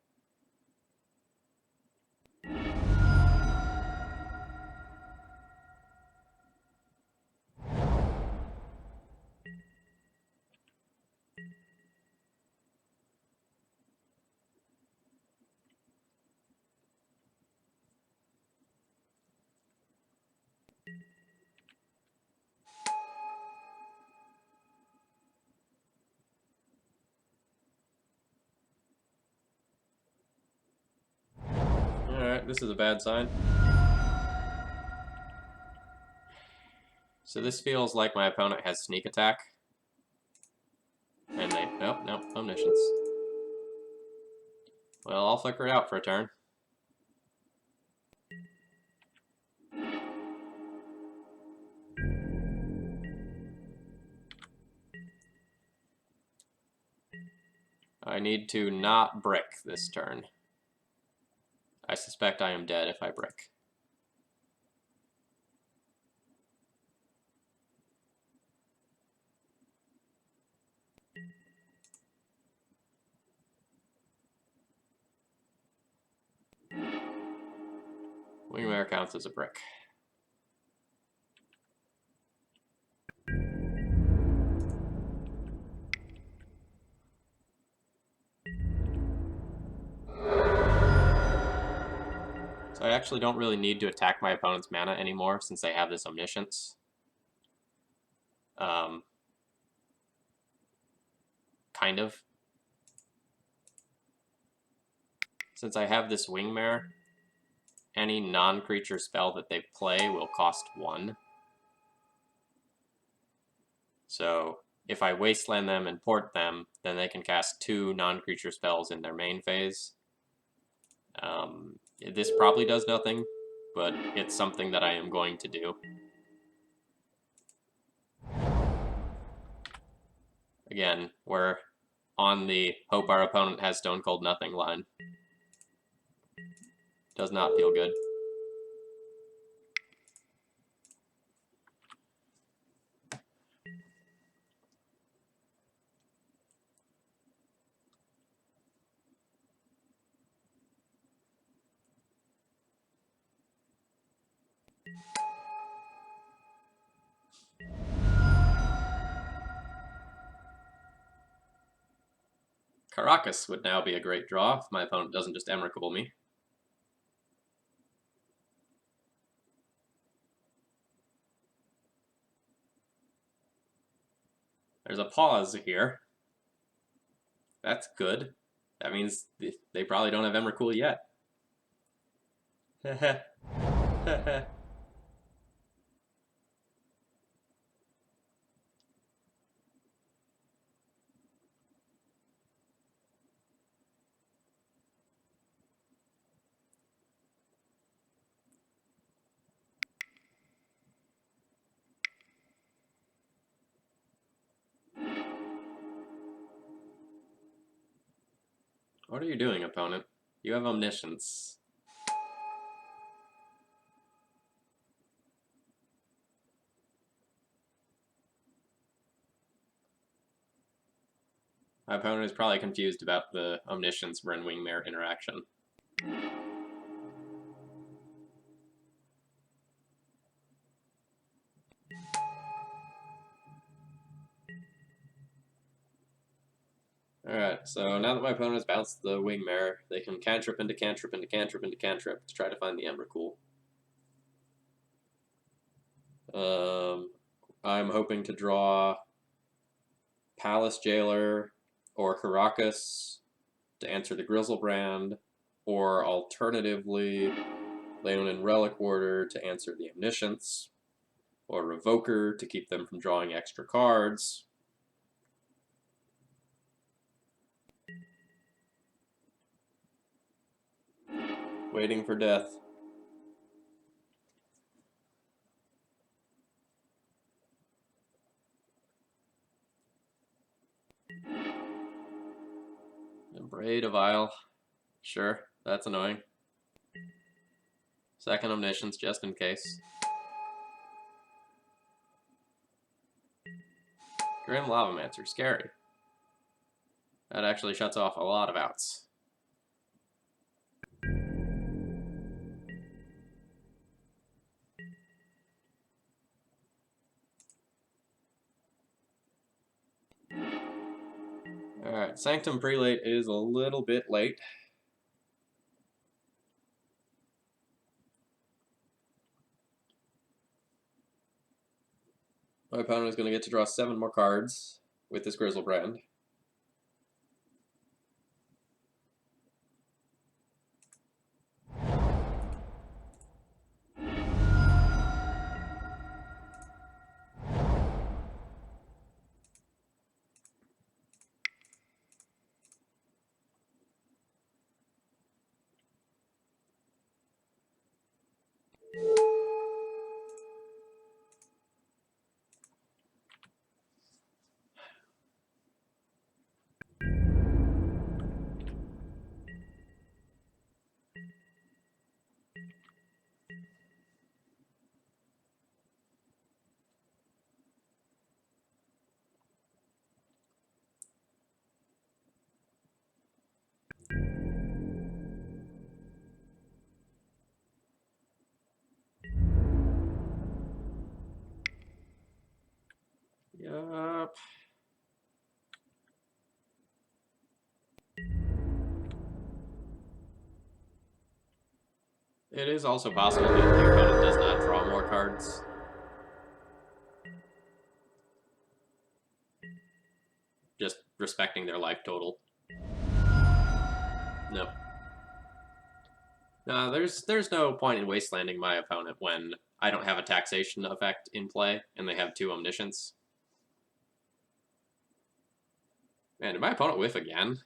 A: Alright, this is a bad sign. So this feels like my opponent has sneak attack. And they... Nope, Omniscience. Well, I'll flicker it out for a turn. I need to not brick this turn. I suspect I am dead if I brick. Wingmare counts as a brick. So I actually don't really need to attack my opponent's mana anymore since they have this Omniscience. Kind of. Since I have this Wingmare, any non-creature spell that they play will cost 1. So if I wasteland them and port them, then they can cast 2 non-creature spells in their main phase. This probably does nothing, but it's something that I am going to do. Again, we're on the hope our opponent has Stone Cold Nothing line. Does not feel good. Caracas would now be a great draw if my opponent doesn't just Emrakul me. There's a pause here. That's good. That means they probably don't have Emrakul yet. What are you doing, opponent? You have Omniscience. My opponent is probably confused about the Omniscience Bryn Wingmare interaction. Alright, so now that my opponent has bounced the Wingmare, they can cantrip into cantrip into cantrip into cantrip to try to find the Emrakul. I'm hoping to draw Palace Jailer or Caracas to answer the Grizzlebrand, or alternatively, Leonin Relic Warder to answer the Omniscience, or Revoker to keep them from drawing extra cards. Waiting for death. Braid of Isle. Sure, that's annoying. Second Omniscience, just in case. Grim Lavamancer, scary. That actually shuts off a lot of outs. Alright, Sanctum Prelate is a little bit late. My opponent is going to get to draw 7 more cards with this Grizzlebrand. Yup. It is also possible that the opponent does not draw more cards. Just respecting their life total. Nope. No, there's no point in wastelanding my opponent when I don't have a taxation effect in play and they have 2 Omniscience. Man, did my opponent whiff again?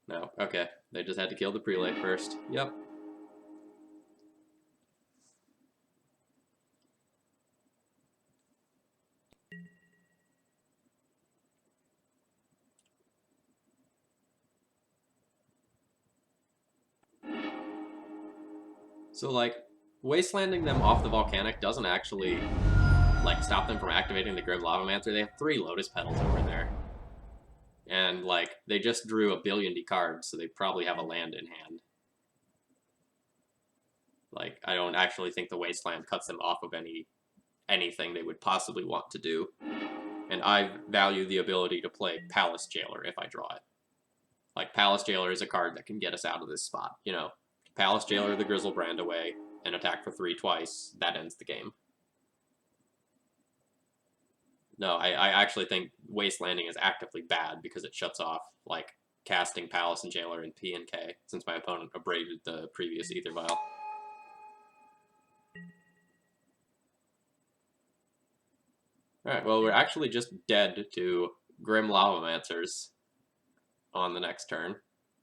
A: No, okay. They just had to kill the Prelate first. Yep. So, like, wastelanding them off the Volcanic doesn't actually, like, stop them from activating the Grim Lavamancer. They have 3 Lotus Petals over there. And, like, they just drew a billion cards, so they probably have a land in hand. Like, I don't actually think the Wasteland cuts them off of anything they would possibly want to do. And I value the ability to play Palace Jailer if I draw it. Like, Palace Jailer is a card that can get us out of this spot, you know? Palace Jailer the Grizzlebrand away, and attack for 3 twice, that ends the game. No, I actually think Wastelanding is actively bad because it shuts off, like, casting Palace and Jailer in P and K, since my opponent abraded the previous Ether Vial. Alright, well, we're actually just dead to Grim Lavamancers on the next turn.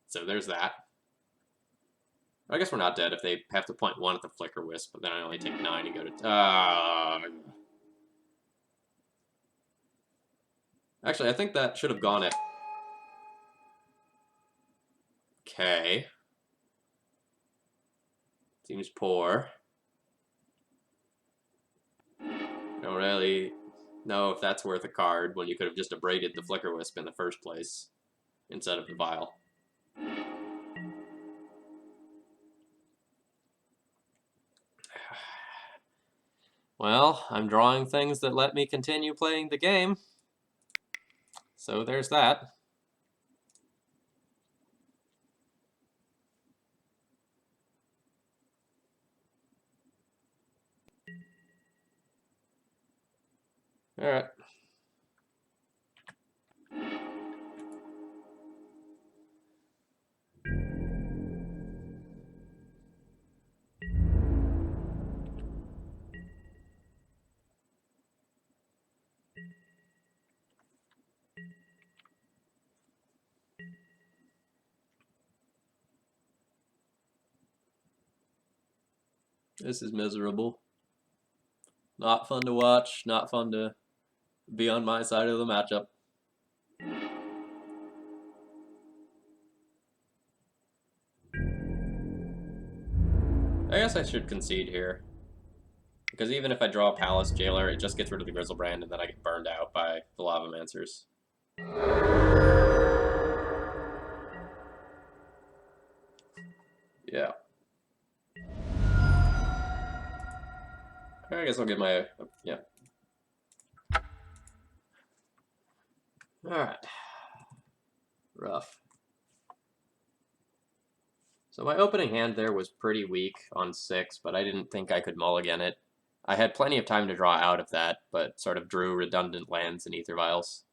A: So there's that. I guess we're not dead if they have to point 1 at the Flicker Wisp, but then I only take 9 and go to... Actually, I think that should have gone at... Okay. Seems poor. I don't really know if that's worth a card when you could have just abraded the Flicker Wisp in the first place instead of the Vial. Well, I'm drawing things that let me continue playing the game. So there's that. Alright. This is miserable. Not fun to watch, not fun to be on my side of the matchup. I guess I should concede here. Because even if I draw a Palace Jailer, it just gets rid of the Grizzlebrand, and then I get burned out by the Lavamancers. Yeah. I guess I'll get my... yeah. Alright. Rough. So my opening hand there was pretty weak on 6, but I didn't think I could mulligan it. I had plenty of time to draw out of that, but sort of drew redundant lands and Ether Vials.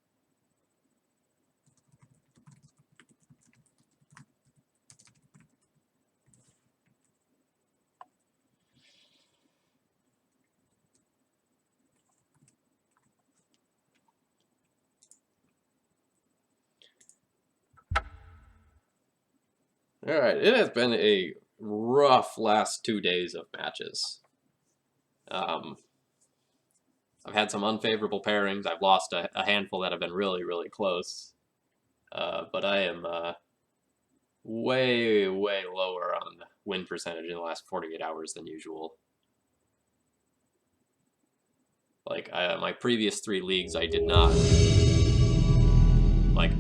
A: Alright, it has been a rough last 2 days of matches. I've had some unfavorable pairings. I've lost a handful that have been really, really close. But I am way, way lower on win percentage in the last 48 hours than usual. Like, my previous 3 leagues, I did not. Like,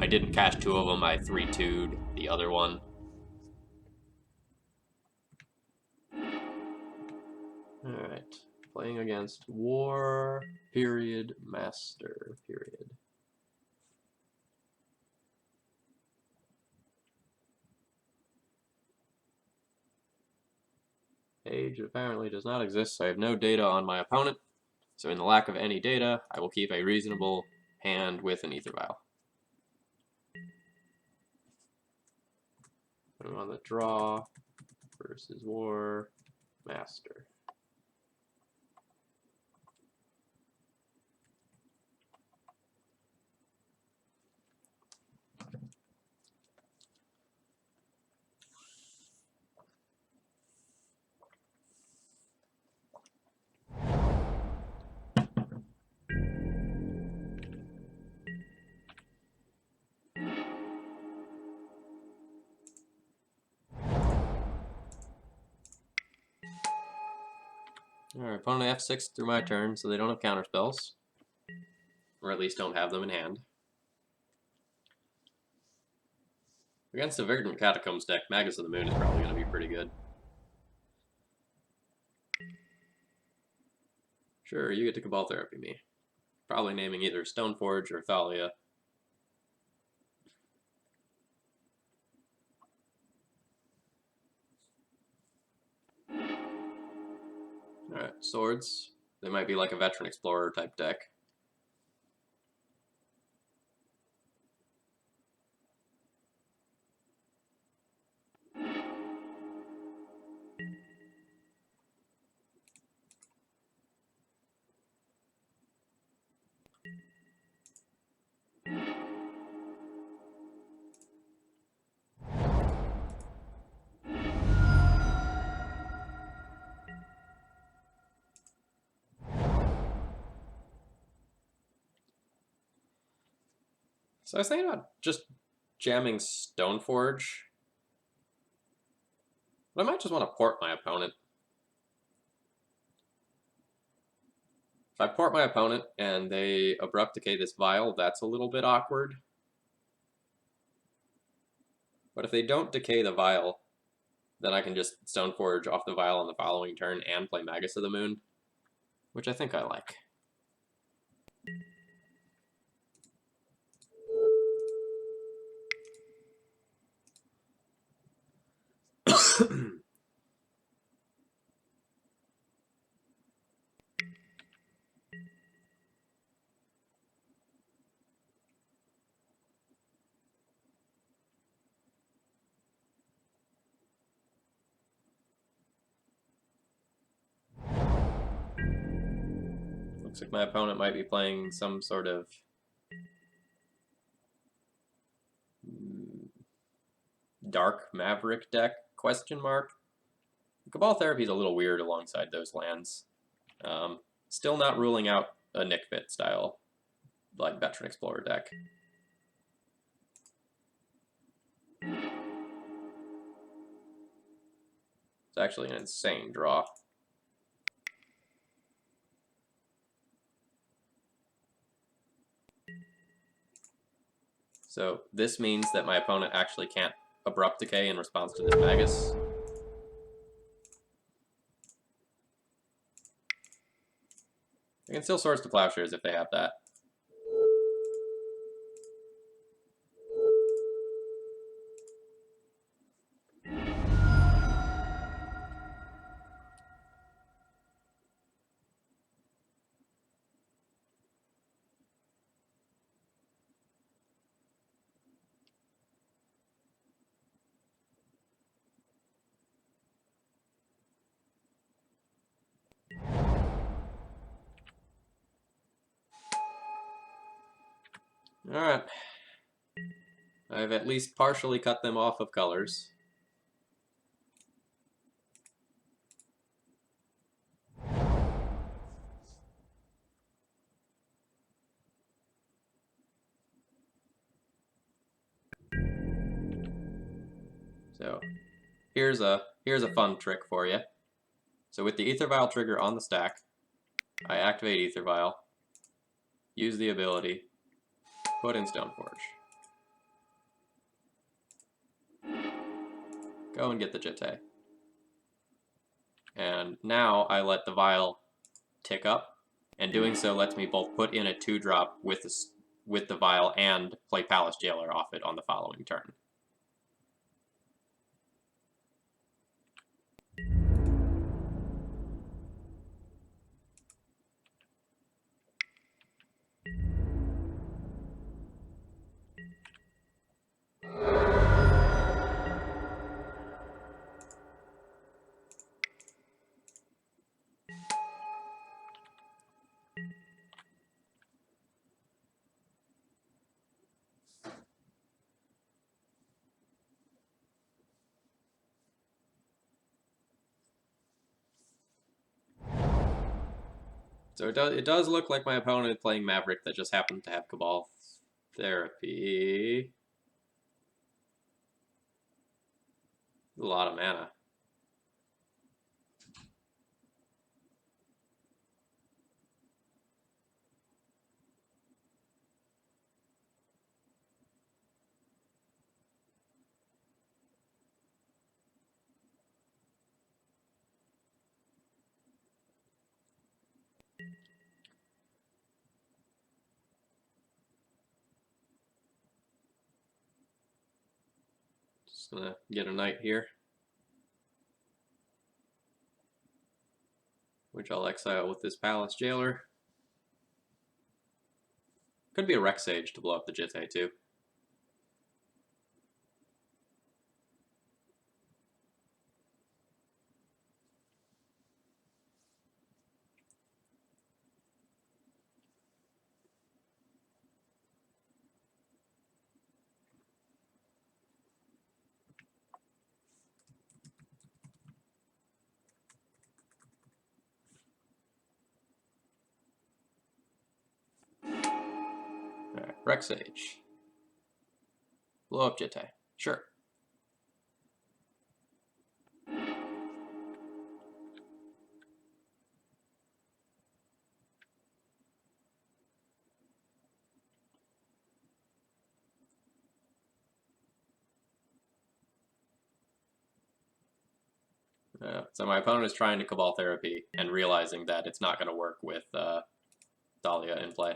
A: I didn't cash 2 of them. I 3-2'd the other one. Alright. Playing against War, period, Master, period. Page apparently does not exist, so I have no data on my opponent. So in the lack of any data, I will keep a reasonable hand with an Ether Vial. I'm on the draw versus War, Master. Alright, opponent F6 through my turn, so they don't have counterspells. Or at least don't have them in hand. Against a Verdant Catacombs deck, Magus of the Moon is probably going to be pretty good. Sure, you get to Cabal Therapy me. Probably naming either Stoneforge or Thalia. Alright, Swords. They might be like a Veteran Explorer type deck. So I was thinking about just jamming Stoneforge. But I might just want to port my opponent. If I port my opponent and they Abrupt Decay this Vial, that's a little bit awkward. But if they don't decay the Vial, then I can just Stoneforge off the Vial on the following turn and play Magus of the Moon, which I think I like. Looks like my opponent might be playing some sort of Dark Maverick deck, question mark. Cabal Therapy is a little weird alongside those lands. Still not ruling out a Nick Fit style, like Veteran Explorer deck. It's actually an insane draw. So this means that my opponent actually can't Abrupt Decay in response to this Magus. They can still Swords to Plowshares if they have that. Alright. I've at least partially cut them off of colors. So here's a fun trick for you. So with the Aether Vial trigger on the stack, I activate Aether Vial, use the ability, put in Stoneforge. Go and get the Jitte. And now I let the Vial tick up, and doing so lets me both put in a 2-drop with the Vial and play Palace Jailer off it on the following turn. So it does look like my opponent is playing Maverick that just happened to have Cabal Therapy. A lot of mana. Just gonna get a knight here, which I'll exile with this Palace Jailer. Could be a Rex Sage to blow up the Jitte too. Alright, Rex Sage. Blow up Jitte. Sure. So my opponent is trying to Cabal Therapy and realizing that it's not going to work with Dahlia in play.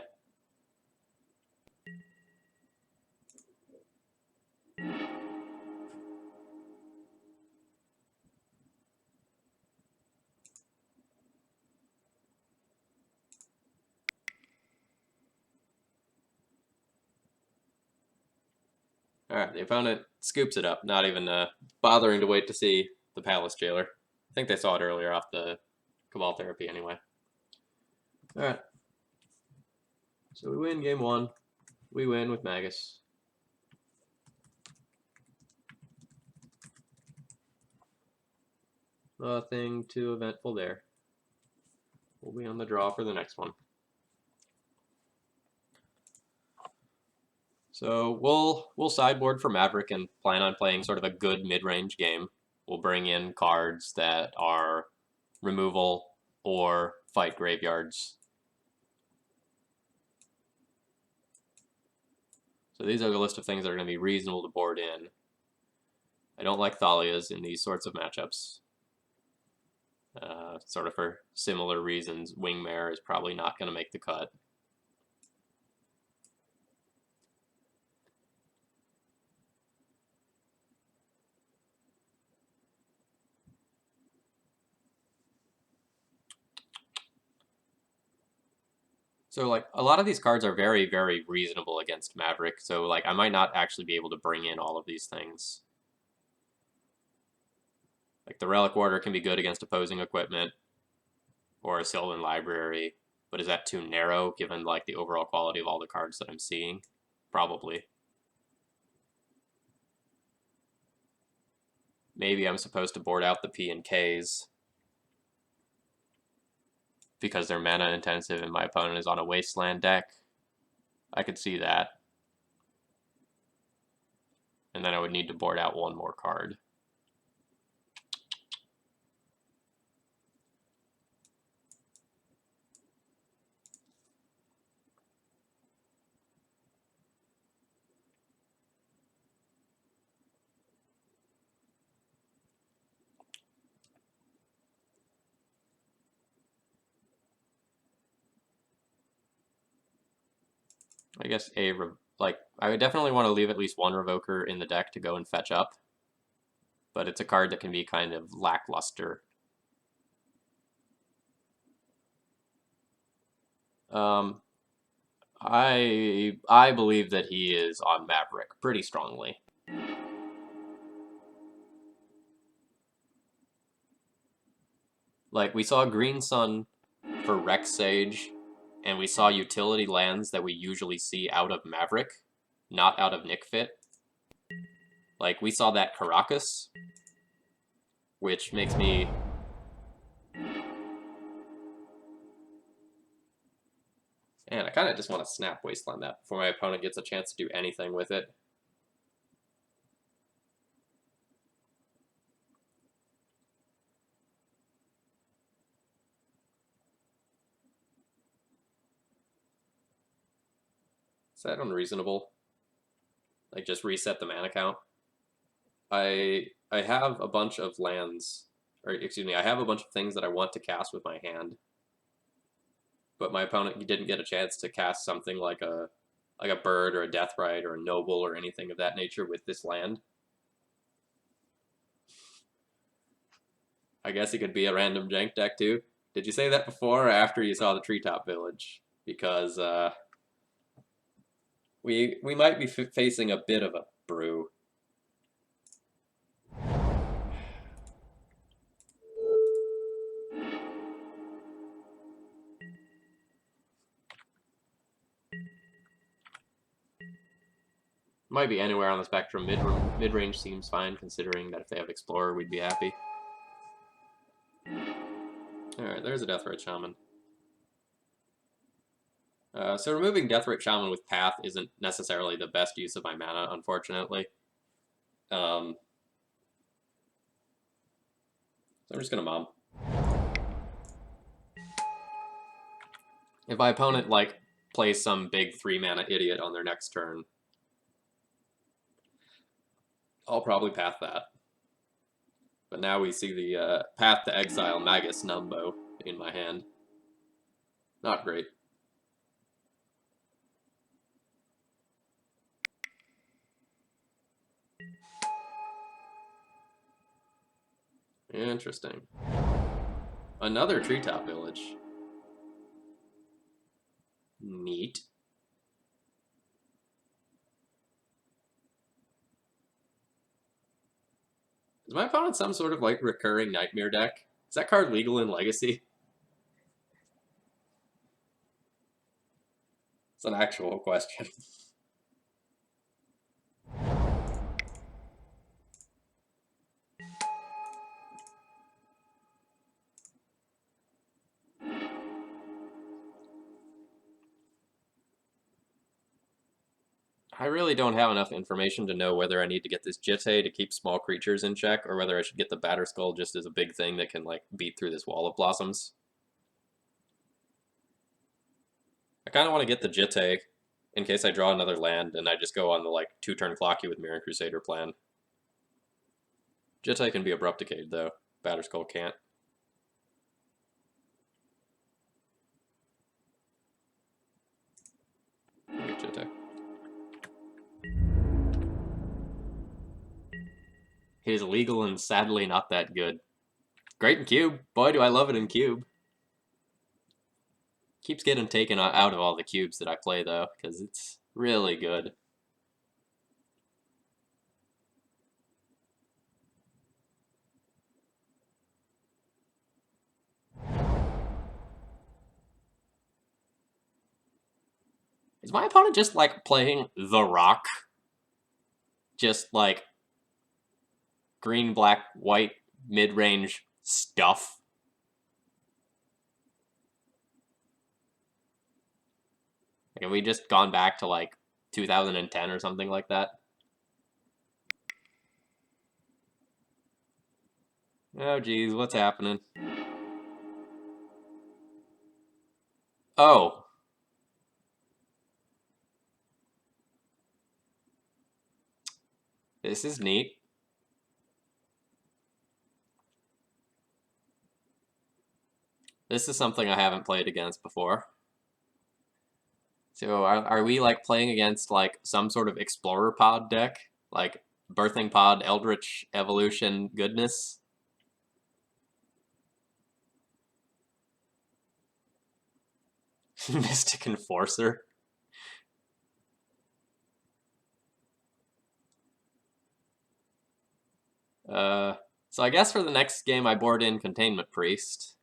A: Alright, the opponent scoops it up, not even bothering to wait to see the Palace Jailer. I think they saw it earlier off the Cabal Therapy anyway. Alright, So we win game 1. We win with Magus. Nothing too eventful there. We'll be on the draw for the next one. So we'll sideboard for Maverick and plan on playing sort of a good mid-range game. We'll bring in cards that are removal or fight graveyards. So these are the list of things that are going to be reasonable to board in. I don't like Thalias in these sorts of matchups. Sort of for similar reasons. Wingmare is probably not going to make the cut. So like a lot of these cards are very, very reasonable against Maverick. So like I might not actually be able to bring in all of these things. Like the Relic Order can be good against opposing equipment or a Sylvan Library, but is that too narrow given like the overall quality of all the cards that I'm seeing? Probably. Maybe I'm supposed to board out the P and Ks because they're mana intensive and my opponent is on a Wasteland deck. I could see that. And then I would need to board out one more card. I guess I would definitely want to leave at least one Revoker in the deck to go and fetch up. But it's a card that can be kind of lackluster. I believe that he is on Maverick pretty strongly. Like, we saw Green Sun for Rex Sage, and we saw utility lands that we usually see out of Maverick, not out of Nick Fit. Like, we saw that Caracas, which makes me... And I kind of just want to snap Wasteland that before my opponent gets a chance to do anything with it. Is that unreasonable? Like, just reset the mana count? I have a bunch of lands, or excuse me, I have a bunch of things that I want to cast with my hand. But my opponent didn't get a chance to cast something like a bird or a Deathrite or a noble or anything of that nature with this land. I guess it could be a random jank deck too. Did you say that before or after you saw the Treetop Village? Because we might be facing a bit of a brew. Might be anywhere on the spectrum. Mid-range seems fine, considering that if they have Explorer, we'd be happy. Alright, there's a Deathrite Shaman. So removing Deathrite Shaman with Path isn't necessarily the best use of my mana, unfortunately. So I'm just gonna Mom. If my opponent, like, plays some big 3-mana idiot on their next turn, I'll probably Path that. But now we see the Path to Exile Magus Numbo in my hand. Not great. Interesting. Another Treetop Village. Neat. Is my opponent some sort of, like, recurring Nightmare deck? Is that card legal in Legacy? It's an actual question. I really don't have enough information to know whether I need to get this Jitte to keep small creatures in check, or whether I should get the Batterskull just as a big thing that can, like, beat through this wall of blossoms. I kind of want to get the Jitte in case I draw another land and I just go on the, like, 2-turn clocky with Mirror Crusader plan. Jitte can be Abrupt Decayed, though. Batterskull can't. Jitte. It is legal and sadly not that good. Great in Cube. Boy, do I love it in Cube. Keeps getting taken out of all the cubes that I play, though, because it's really good. Is my opponent just, like, playing The Rock? Just, like, green, black, white, mid-range stuff? Like, have we just gone back to, like, 2010 or something like that? Oh, geez, what's happening? Oh. This is neat. This is something I haven't played against before. So are we, like, playing against, like, some sort of Explorer Pod deck? Like, Birthing Pod, Eldritch Evolution goodness? Mystic Enforcer? So I guess for the next game I board in Containment Priest.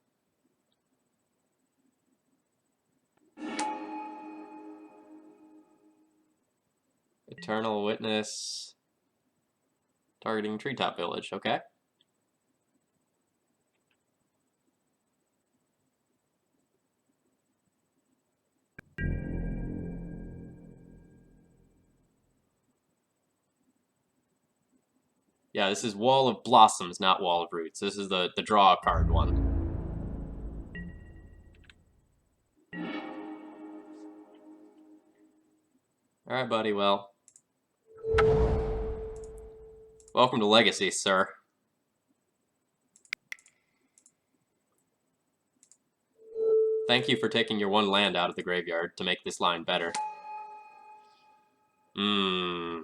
A: Eternal Witness. Targeting Treetop Village, okay. Yeah, this is Wall of Blossoms, not Wall of Roots. This is the draw a card one. Alright, buddy, well. Welcome to Legacy, sir. Thank you for taking your one land out of the graveyard to make this line better. Mmm.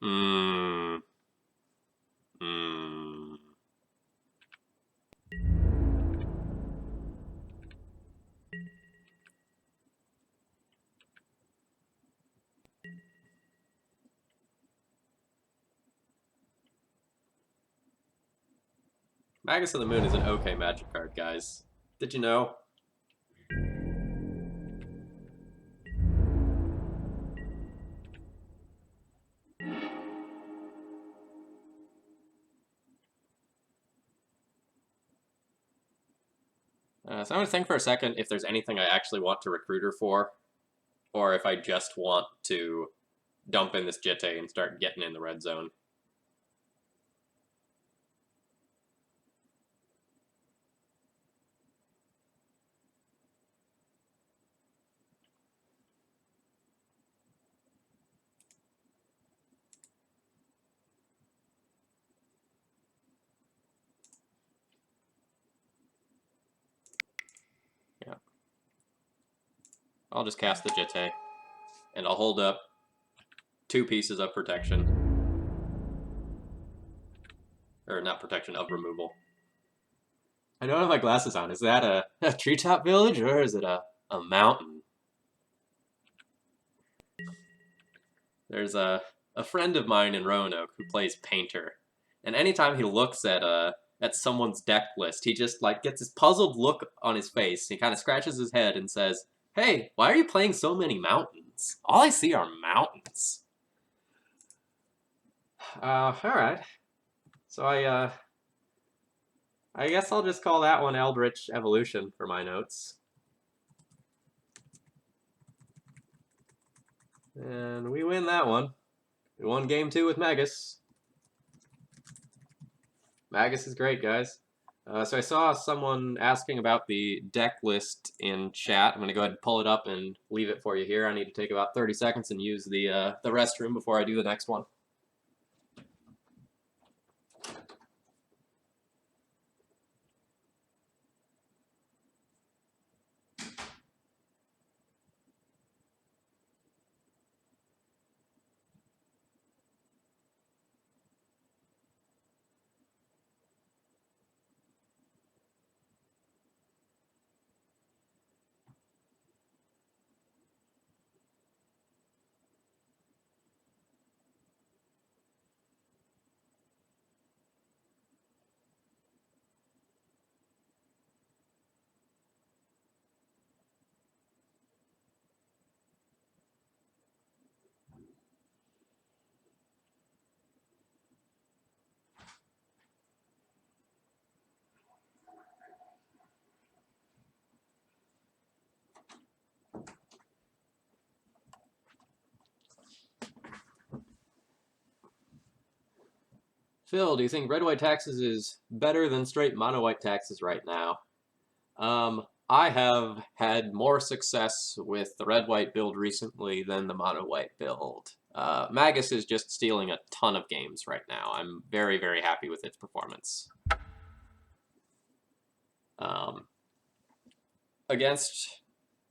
A: Mmm. Mmm. Magus of the Moon is an okay Magic card, guys. Did you know? So I'm going to think for a second if there's anything I actually want to recruit her for, or if I just want to dump in this Jitte and start getting in the red zone. Yeah. I'll just cast the Jitte, and I'll hold up 2 pieces of protection. Or not protection, of removal. I don't have my glasses on. Is that a treetop village, or is it a mountain? There's a friend of mine in Roanoke who plays Painter, and anytime he looks at someone's deck list, he just, like, gets this puzzled look on his face. He kind of scratches his head and says, Hey, why are you playing so many mountains? All I see are mountains. Alright. So I guess I'll just call that one Eldritch Evolution for my notes. And we win that one. We won game 2 with Magus. Magus is great, guys. So I saw someone asking about the deck list in chat. I'm going to go ahead and pull it up and leave it for you here. I need to take about 30 seconds and use the restroom before I do the next one. Phil, do you think red-white taxes is better than straight mono-white taxes right now? I have had more success with the red-white build recently than the mono-white build. Magus is just stealing a ton of games right now. I'm very, very happy with its performance. Against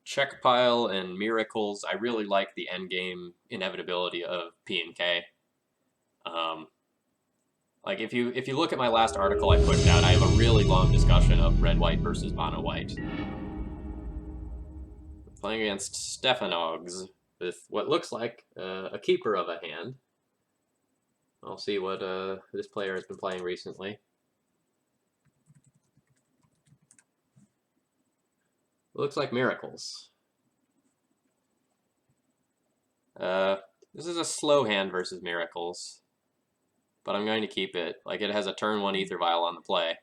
A: Checkpile and Miracles, I really like the endgame inevitability of P and K. Like if you look at my last article I pushed out, I have a really long discussion of red-white versus mono-white. Playing against Stefanogs with what looks like a keeper of a hand. I'll see what this player has been playing recently. Looks like Miracles. This is a slow hand versus Miracles, but I'm going to keep it. Like, it has a turn 1 Ether Vial on the play.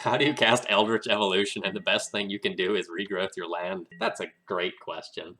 A: How do you cast Eldritch Evolution and the best thing you can do is regrowth your land? That's a great question.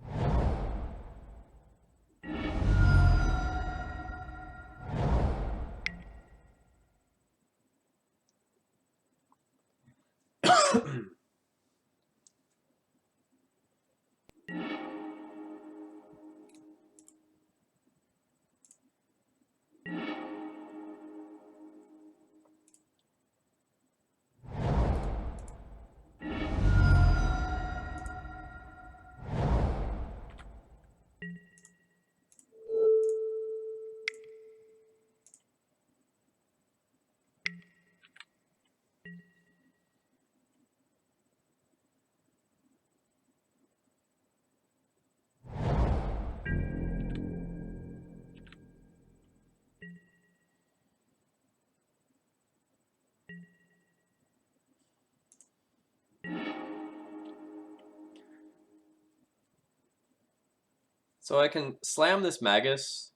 A: So I can slam this Magus,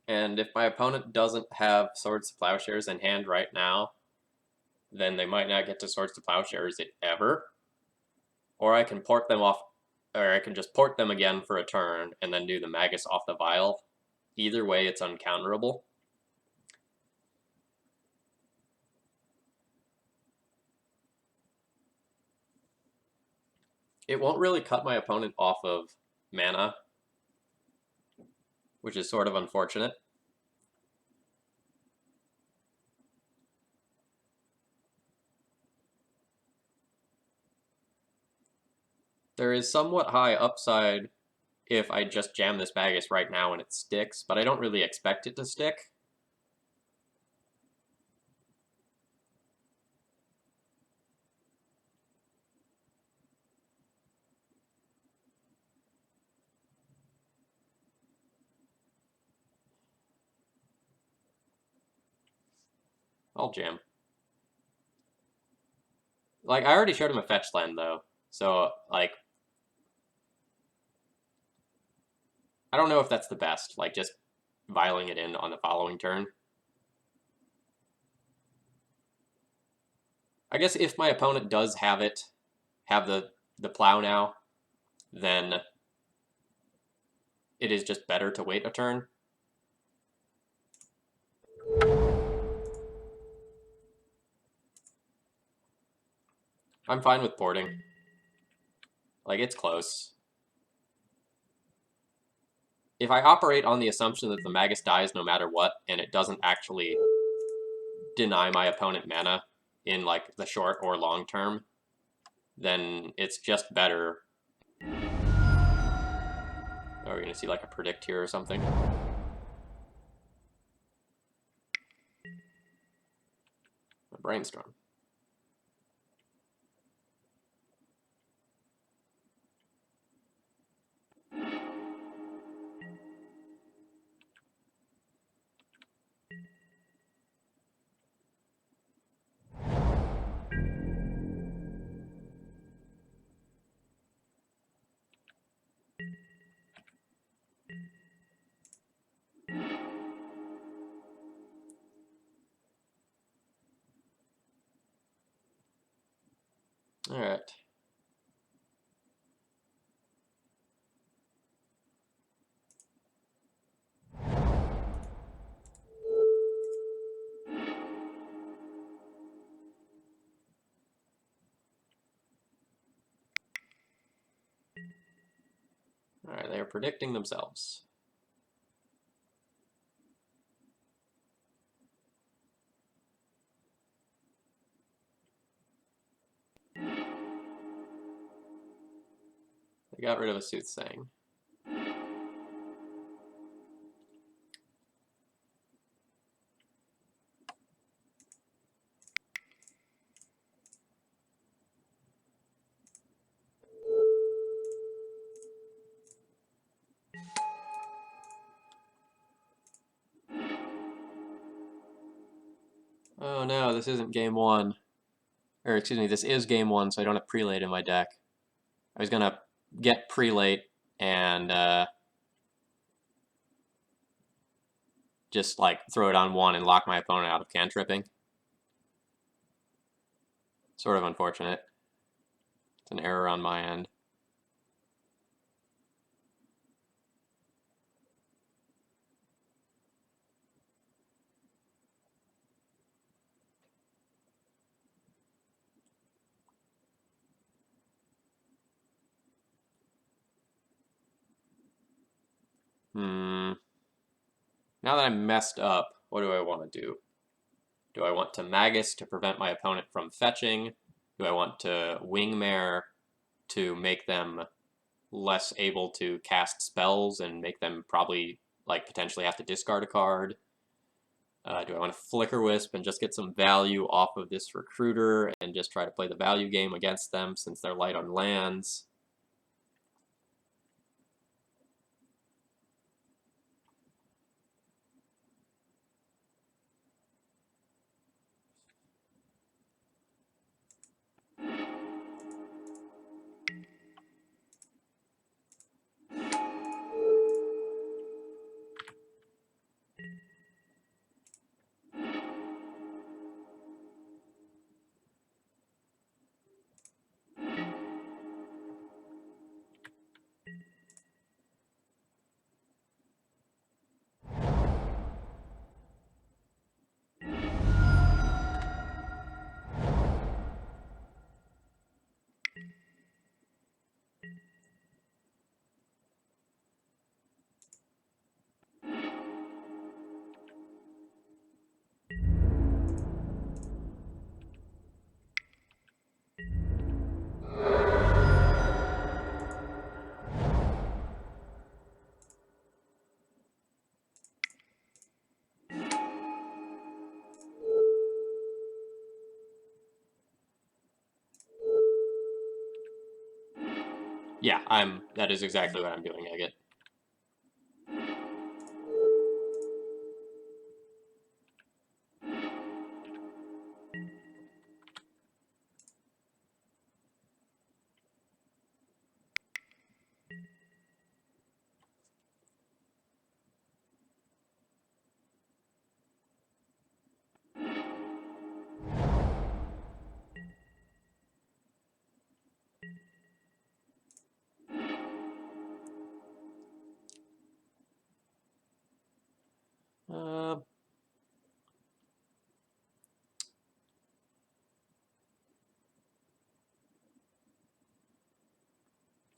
A: and if my opponent doesn't have Swords to Plowshares in hand right now, then they might not get to Swords to Plowshares ever. Or I can port them off, or I can just port them again for a turn, and then do the Magus off the Vial. Either way, it's uncounterable. It won't really cut my opponent off of mana, which is sort of unfortunate. There is somewhat high upside if I just jam this Magus right now and it sticks, but I don't really expect it to stick. I'll jam. Like, I already showed him a fetch land, though. So, like, I don't know if that's the best. Like, just viling it in on the following turn. I guess if my opponent does have the plow now, then it is just better to wait a turn. I'm fine with porting. Like, it's close. If I operate on the assumption that the Magus dies no matter what, and it doesn't actually deny my opponent mana in, like, the short or long term, then it's just better. Oh, we're gonna see, like, a predict here or something. A brainstorm. All right. All right, they are predicting themselves. They got rid of a soothsaying. Oh no, this isn't game one. Or excuse me, this is game one, so I don't have prelate in my deck. I was gonna get prelate and just like throw it on one and lock my opponent out of cantripping. Sort of unfortunate. It's an error on my end. Now that I'm messed up, what do I want to do? Do I want to Magus to prevent my opponent from fetching? Do I want to Wingmare to make them less able to cast spells and make them probably, like, potentially have to discard a card? Do I want to Flicker Wisp and just get some value off of this Recruiter and just try to play the value game against them since they're light on lands? Yeah, that is exactly what I'm doing, Agate.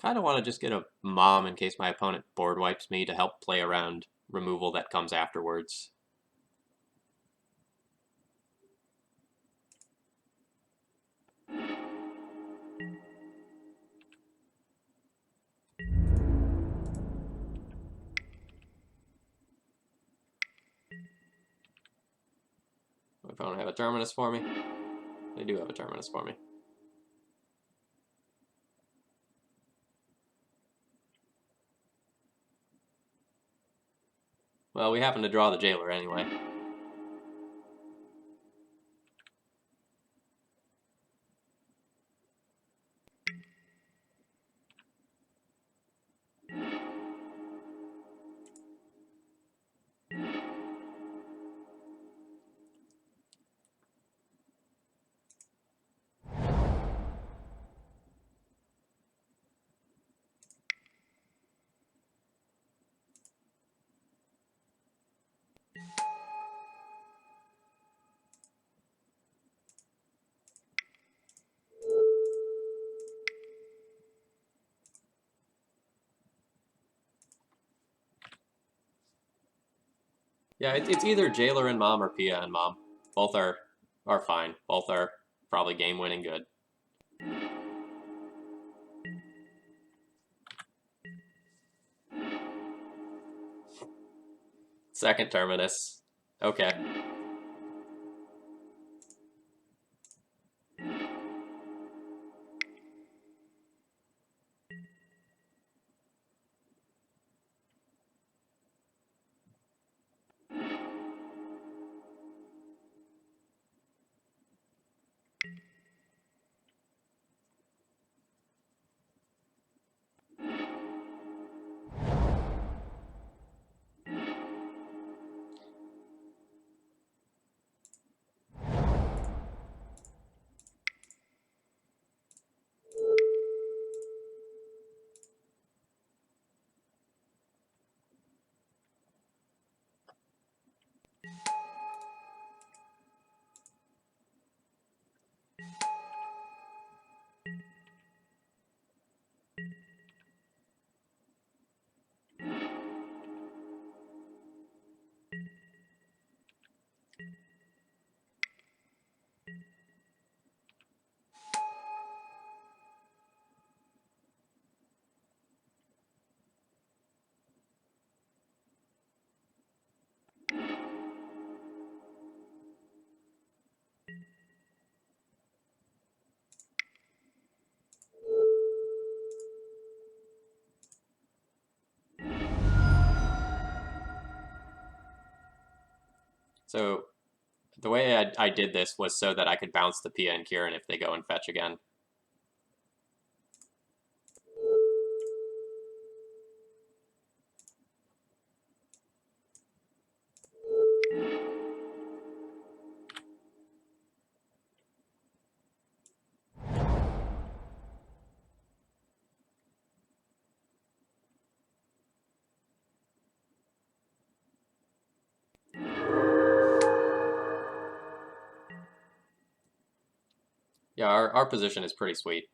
A: Kind of want to just get a mom in case my opponent board wipes me to help play around removal that comes afterwards. My opponent have a terminus for me? They do have a terminus for me. Well, we happen to draw the jailer anyway. Yeah, it's either jailer and mom or Pia and mom. Both are fine. Both are probably game winning good. Second terminus. Okay. So the way I did this was so that I could bounce the Pia and Kieran if they go and fetch again. Yeah, our position is pretty sweet.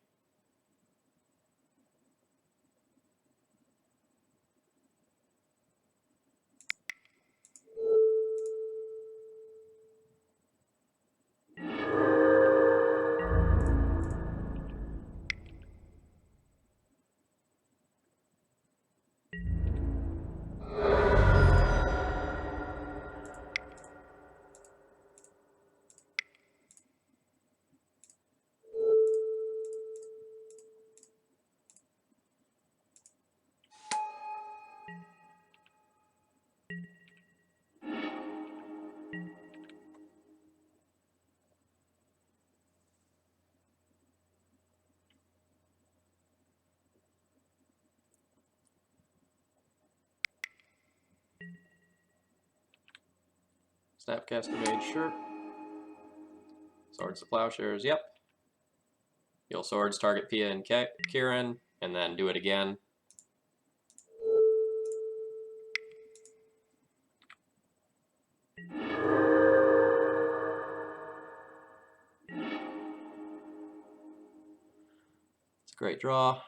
A: Snapcaster Mage, sure. Swords to Plowshares, yep. You'll swords target Pia and Kieran, and then do it again. It's a great draw.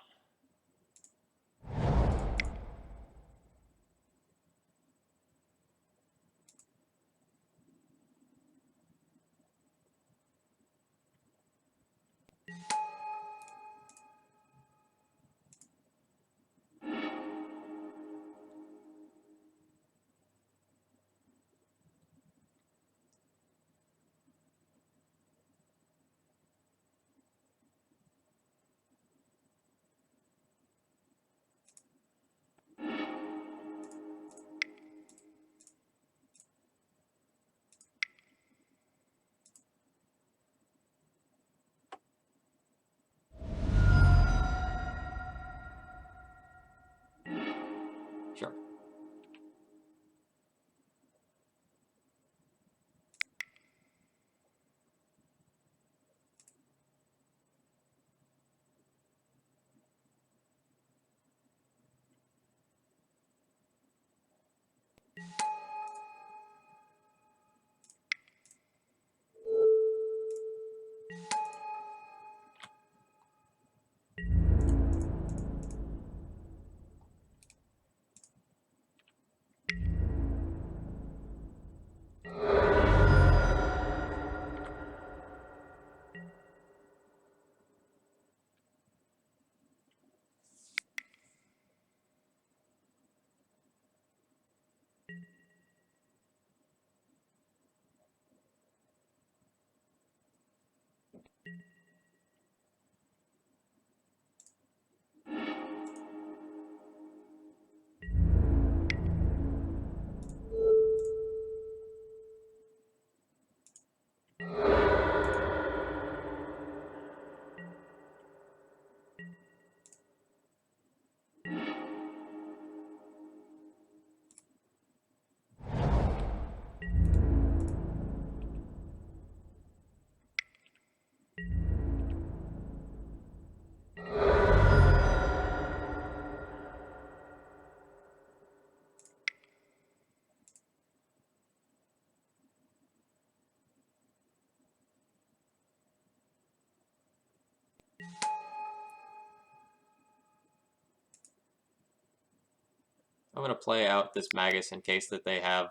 A: I'm going to play out this Magus in case that they have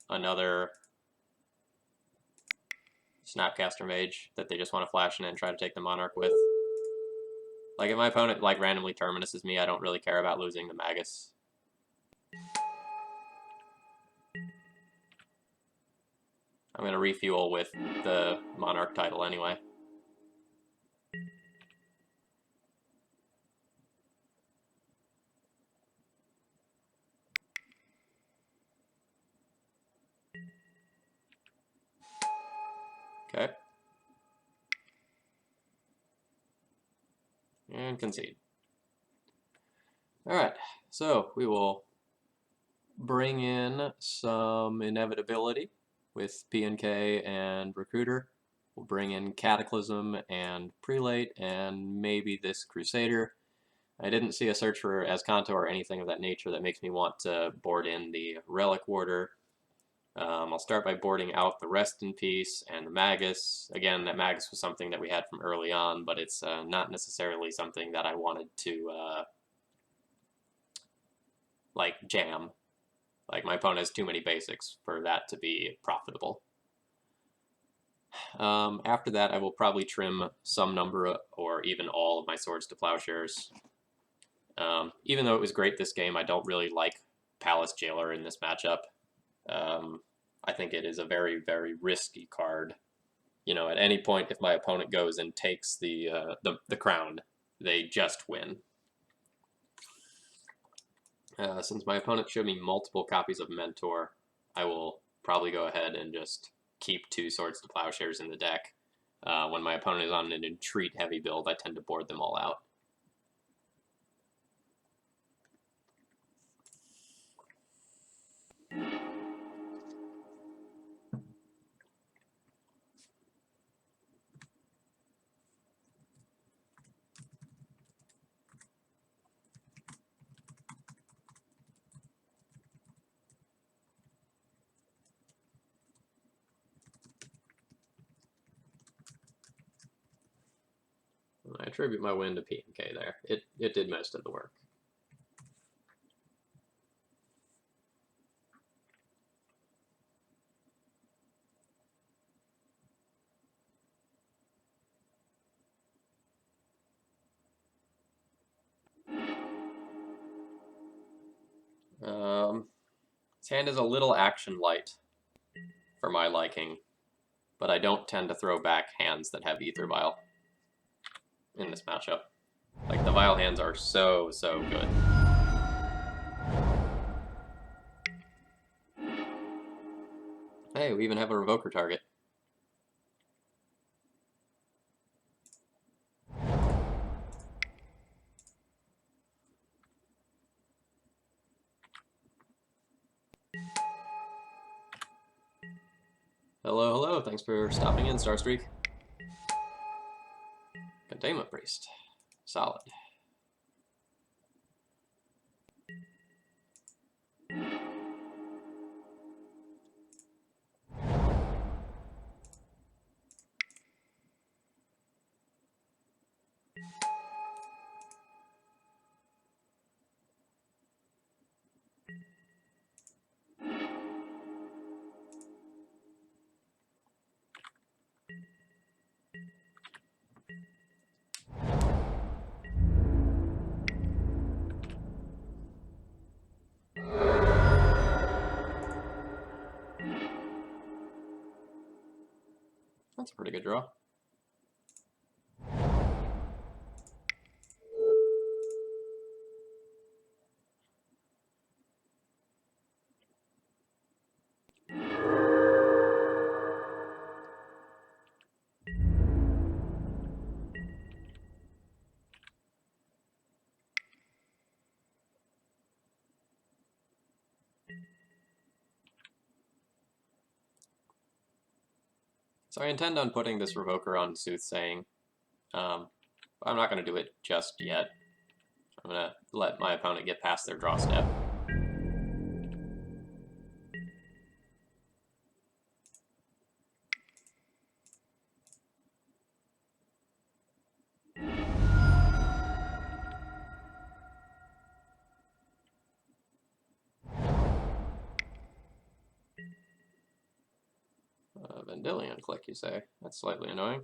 A: another Snapcaster Mage that they just want to flash in and try to take the Monarch with. Like, if my opponent, like, randomly Terminuses me, I don't really care about losing the Magus. I'm going to refuel with the Monarch title anyway. Okay. And concede. Alright, so we will bring in some Inevitability with PNK and Recruiter. We'll bring in Cataclysm and Prelate and maybe this Crusader. I didn't see a search for Azcanto or anything of that nature that makes me want to board in the Relic Warder. I'll start by boarding out the Rest in Peace and the Magus. Again, that Magus was something that we had from early on, but it's not necessarily something that I wanted to like jam. Like, my opponent has too many basics for that to be profitable. After that, I will probably trim some number or even all of my Swords to Plowshares. Even though it was great this game, I don't really like Palace Jailer in this matchup. I think it is a very, very risky card. You know, at any point, if my opponent goes and takes the crown, they just win. Since my opponent showed me multiple copies of Mentor, I will probably go ahead and just keep 2 Swords to Plowshares in the deck. When my opponent is on an Entreat-heavy build, I tend to board them all out. I attribute my win to PNK there. It did most of the work. His hand is a little action light for my liking, but I don't tend to throw back hands that have Ether Vial in this matchup. Like, the Vial hands are so good. Hey, we even have a Revoker target. Hello, hello. Thanks for stopping in, Starstreak. Containment Priest. Solid. That's a pretty good draw. So I intend on putting this Revoker on Soothsaying. I'm not going to do it just yet. I'm going to let my opponent get past their draw step. Vendilion click, you say? That's slightly annoying.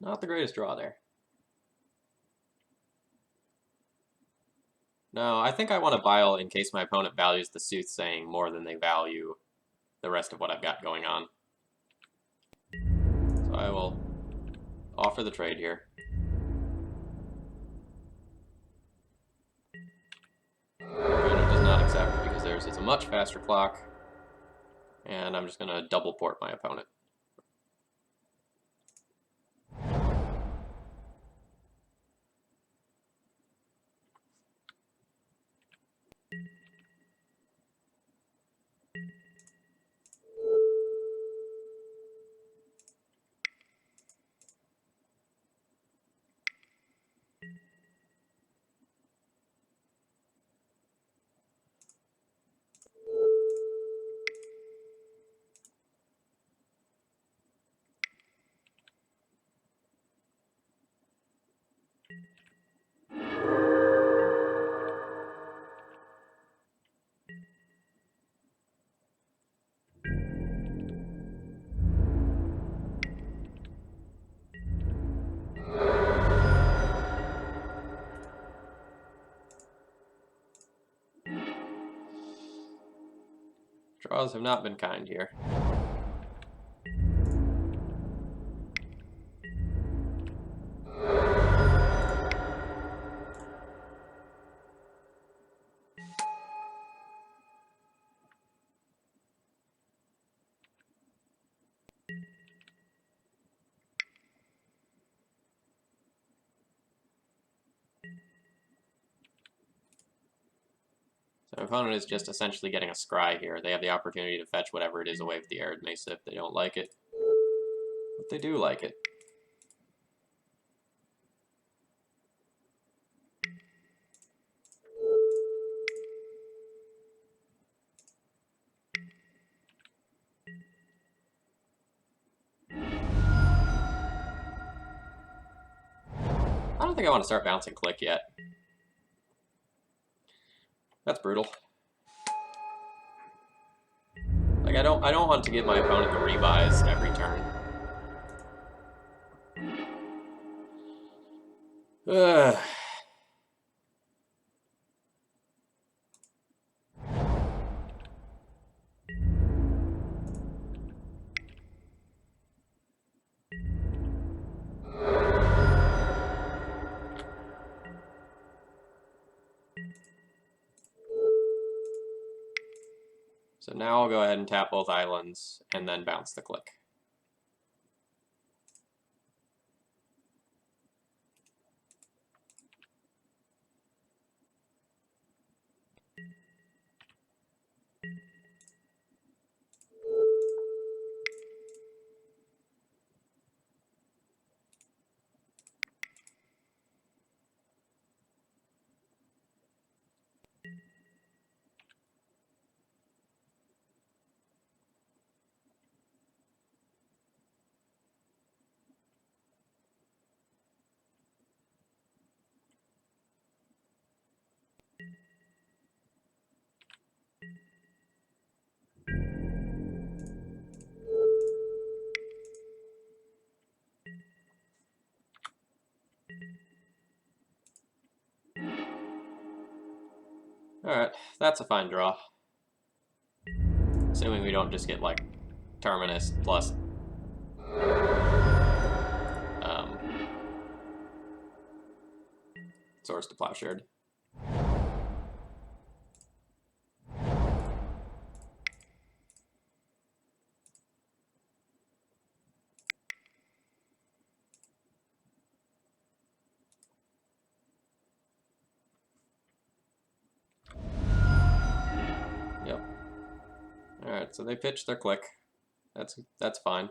A: Not the greatest draw there. No, I think I want to Vial in case my opponent values the Soothsaying more than they value the rest of what I've got going on. So I will offer the trade here. Opponent does not accept because theirs is a much faster clock, and I'm just going to double port my opponent. Draws have not been kind here. So my opponent is just essentially getting a scry here. They have the opportunity to fetch whatever it is away with the Arid Mesa if they don't like it. But they do like it. I don't think I want to start bouncing click yet. That's brutal. Like I don't want to give my opponent the revise every turn. Ugh. So now I'll go ahead and tap both islands and then bounce the click. Alright, that's a fine draw. Assuming we don't just get, like, Terminus plus... Source to Plowshared. Yep. Alright, so they pitch their click. That's fine.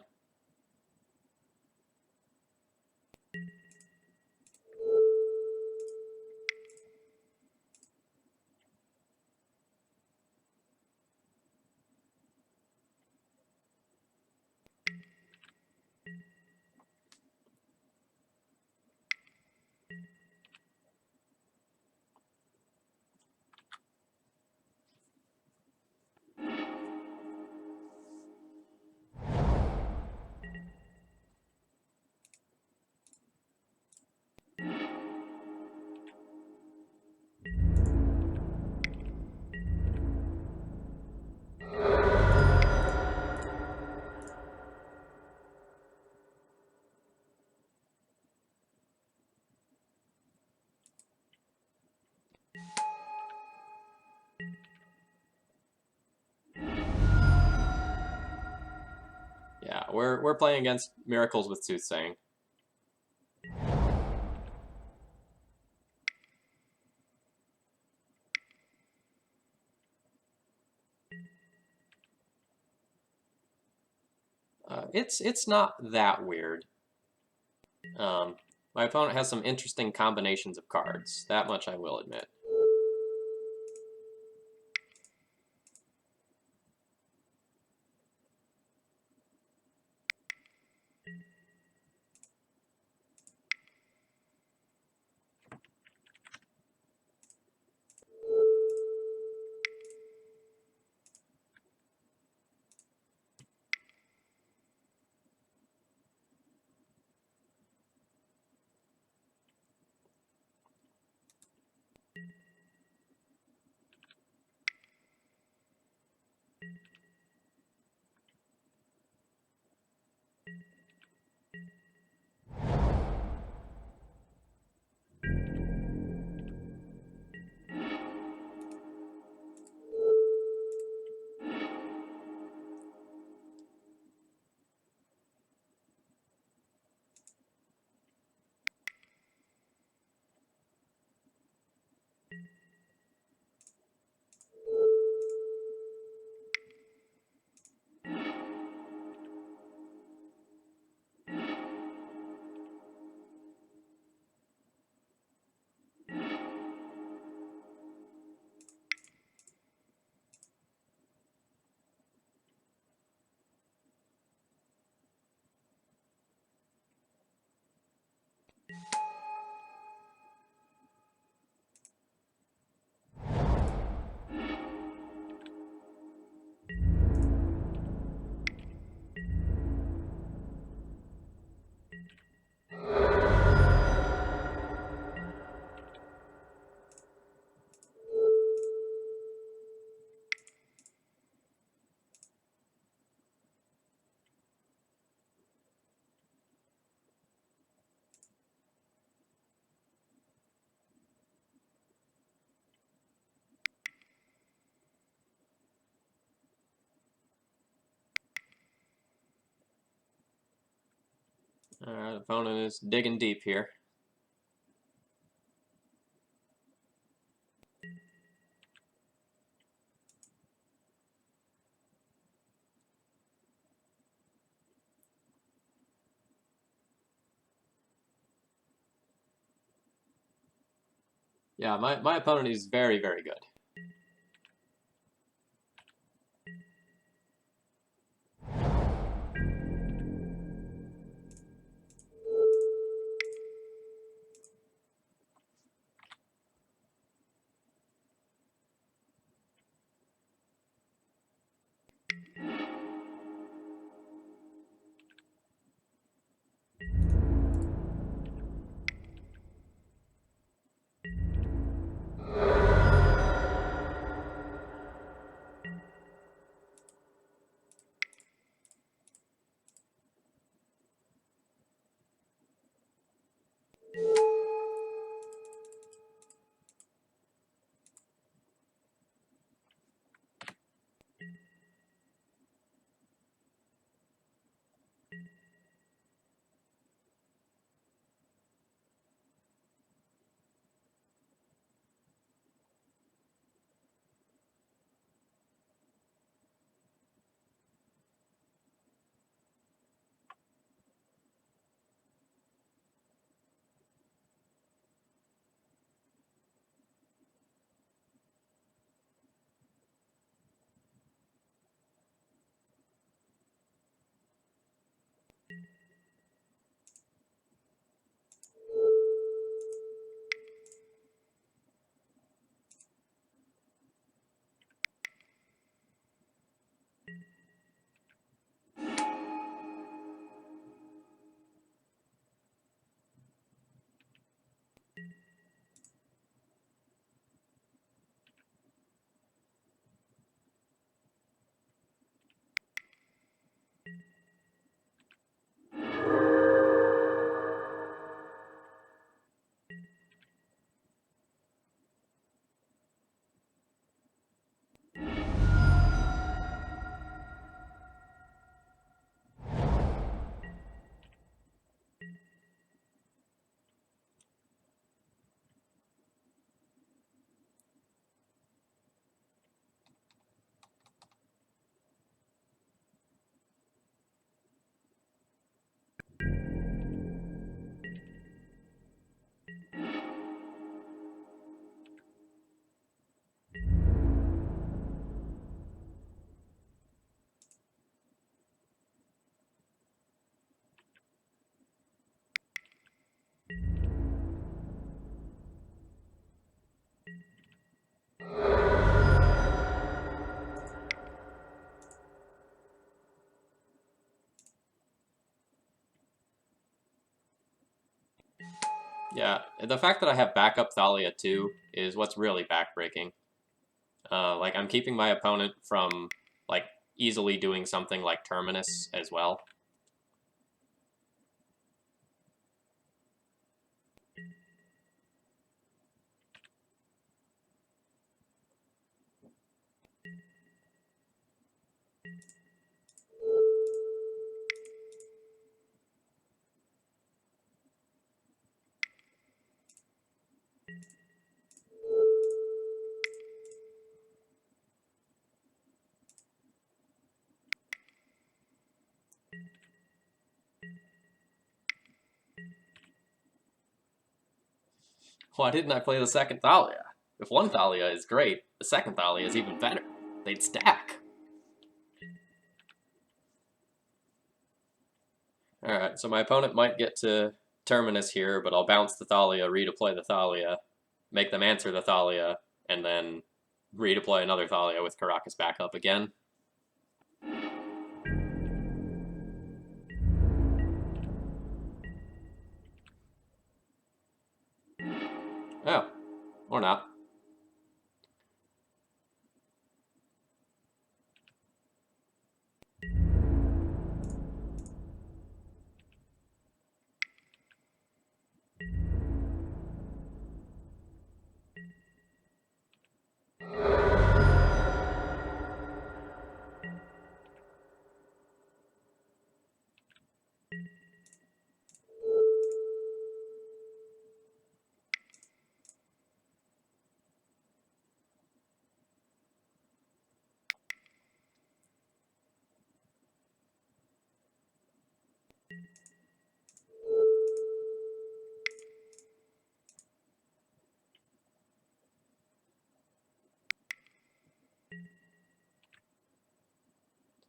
A: Yeah, we're playing against Miracles with Soothsaying. It's not that weird. My opponent has some interesting combinations of cards. That much I will admit. Alright, opponent is digging deep here. Yeah, my opponent is very, very good. Yeah, the fact that I have backup Thalia too is what's really backbreaking. Like I'm keeping my opponent from like easily doing something like Terminus as well. Why didn't I play the second Thalia? If one Thalia is great, the second Thalia is even better. They'd stack. Alright, so my opponent might get to Terminus here, but I'll bounce the Thalia, redeploy the Thalia, make them answer the Thalia, and then redeploy another Thalia with Caracas back up again. Oh, or not.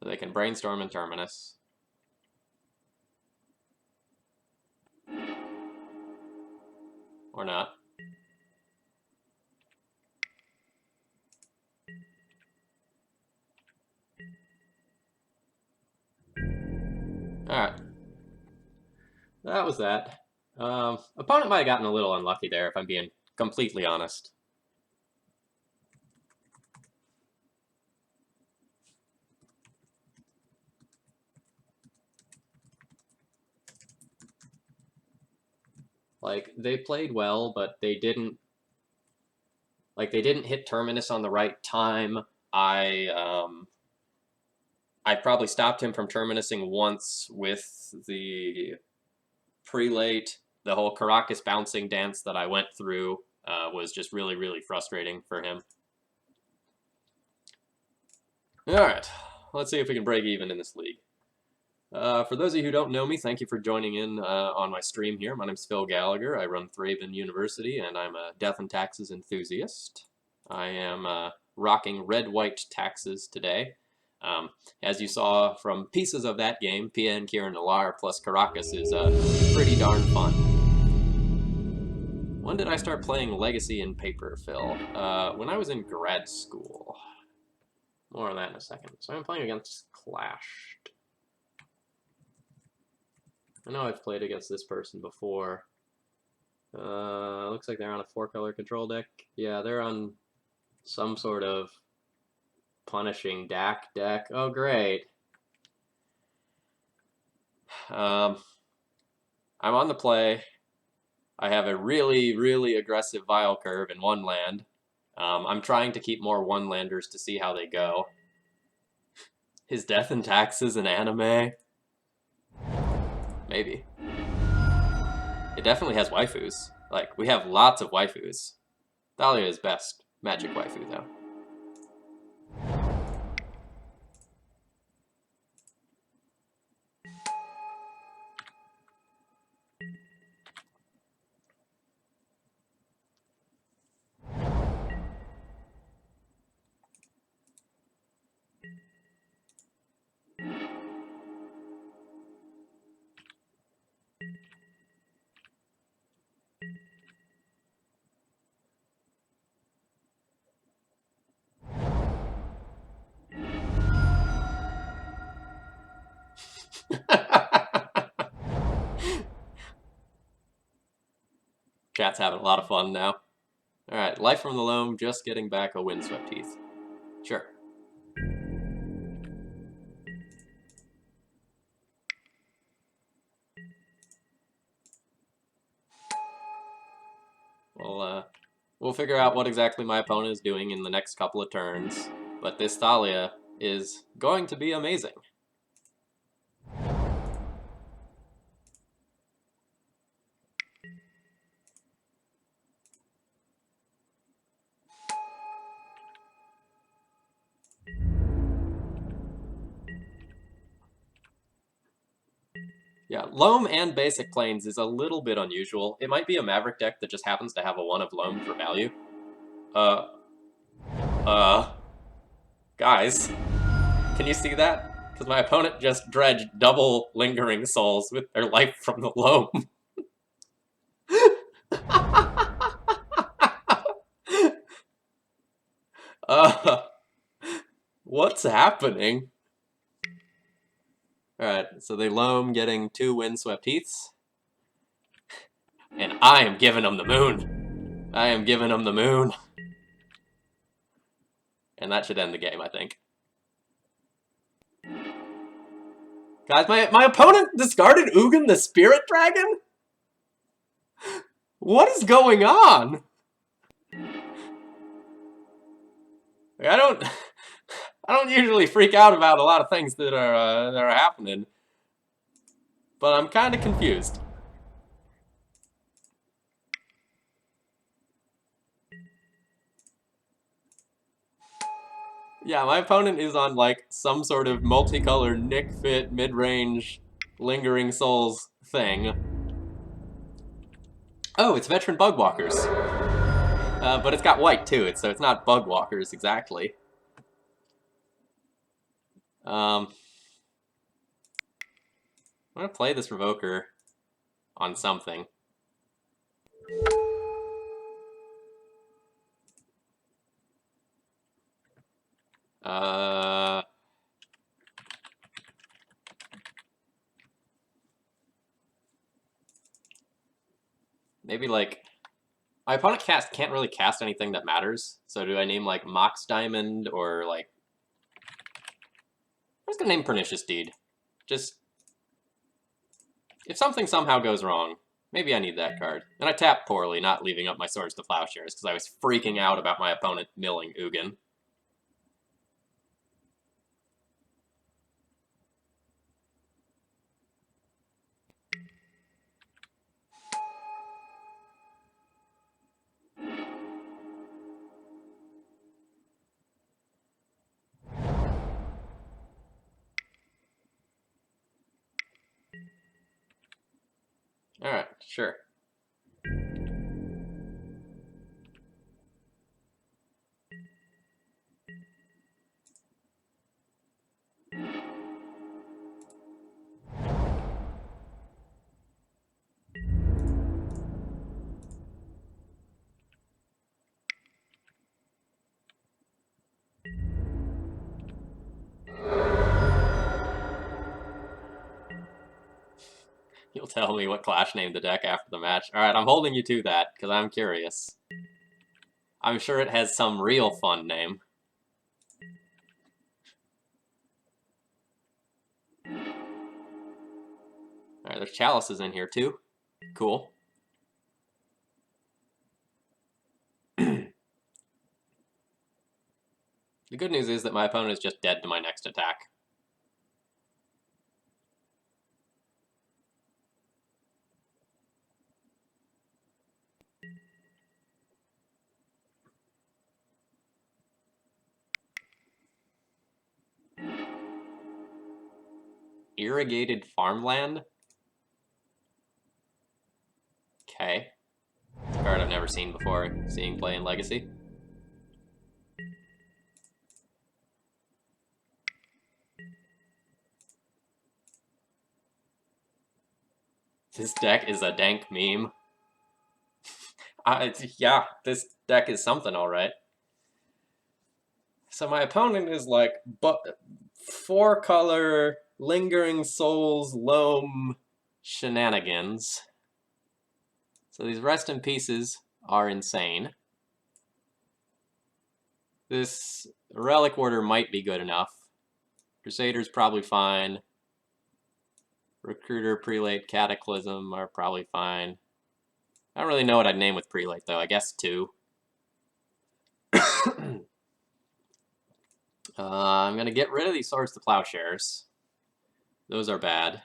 A: So they can brainstorm in Terminus. Or not. Alright. That was that. Opponent might have gotten a little unlucky there, if I'm being completely honest. Like, they played well, but they didn't hit Terminus on the right time. I probably stopped him from Terminusing once with the prelate. The whole Caracas bouncing dance that I went through was just really, really frustrating for him. Alright, let's see if we can break even in this league. For those of you who don't know me, thank you for joining in on my stream here. My name's Phil Gallagher. I run Thraben University, and I'm a death and taxes enthusiast. I am rocking red-white taxes today. As you saw from pieces of that game, PN Kieran Nalar plus Caracas is pretty darn fun. When did I start playing Legacy in paper, Phil? When I was in grad school. More on that in a second. So I'm playing against Clash. I know I've played against this person before. Looks like they're on a 4-color control deck. Yeah, they're on some sort of punishing DAC deck. Oh, great. I'm on the play. I have a really, really aggressive Vile Curve in one land. I'm trying to keep more one-landers to see how they go. His Death and Taxes an anime? Maybe. It definitely has waifus. Like, we have lots of waifus. Thalia is best magic waifu, though. Chat's having a lot of fun now. Alright, Life from the Loam, just getting back a Windswept Heath. Sure. We'll figure out what exactly my opponent is doing in the next couple of turns, but this Thalia is going to be amazing. Yeah, Loam and Basic Plains is a little bit unusual. It might be a Maverick deck that just happens to have a 1 of Loam for value. Guys, can you see that? Because my opponent just dredged double Lingering Souls with their Life from the Loam. What's happening? Alright, so they Loam getting 2 Windswept Heaths. And I am giving them the moon. I am giving them the moon. And that should end the game, I think. Guys, my opponent discarded Ugin the Spirit Dragon? What is going on? I don't usually freak out about a lot of things that are happening, but I'm kind of confused. Yeah, my opponent is on like some sort of multicolored Nick Fit mid-range Lingering Souls thing. Oh, it's Veteran Bugwalkers. But it's got white too, so it's not Bugwalkers exactly. I'm gonna play this Revoker on something. Maybe like my opponent can't really cast anything that matters. So do I name like Mox Diamond or like I'm just gonna name Pernicious Deed. Just if something somehow goes wrong, maybe I need that card. And I tapped poorly, not leaving up my Swords to Plowshares because I was freaking out about my opponent milling Ugin. Alright, sure. You'll tell me what Clash named the deck after the match. Alright, I'm holding you to that, because I'm curious. I'm sure it has some real fun name. Alright, there's Chalices in here too. Cool. The good news is that my opponent is just dead to my next attack. Irrigated Farmland? Okay. It's a card I've never seen before, seeing play in Legacy. This deck is a dank meme. Yeah, this deck is something alright. So my opponent is like 4-color Lingering Souls Loam shenanigans. So these rest in pieces are insane. This relic order might be good enough. Crusader's probably fine. Recruiter, Prelate, Cataclysm are probably fine. I don't really know what I'd name with Prelate, though. I guess 2. I'm going to get rid of these Swords to Plowshares. Those are bad.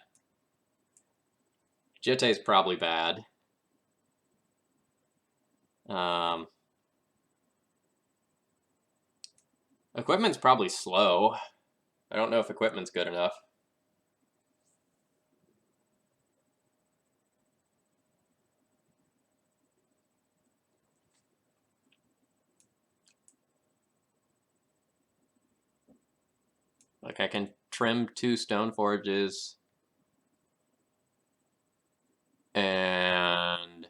A: Jite's probably bad. Equipment's probably slow. I don't know if equipment's good enough. Like, I can trim 2 stone forges. And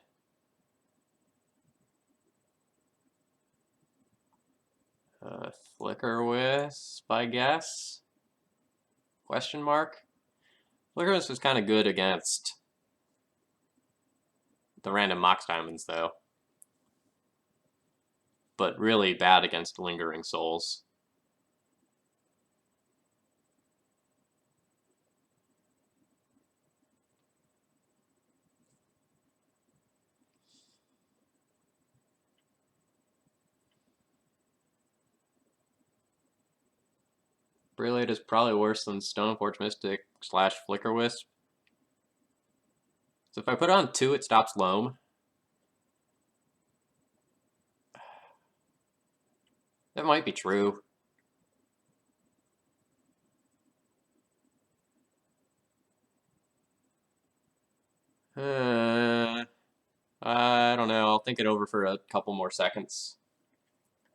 A: Flicker Wisp, I guess? Question mark? Flicker Wisp is kind of good against the random Mox Diamonds, though. But really bad against Lingering Souls. Prelate is probably worse than Stoneforge Mystic / Flicker Wisp. So if I put on 2, it stops Loam. That might be true. I don't know. I'll think it over for a couple more seconds.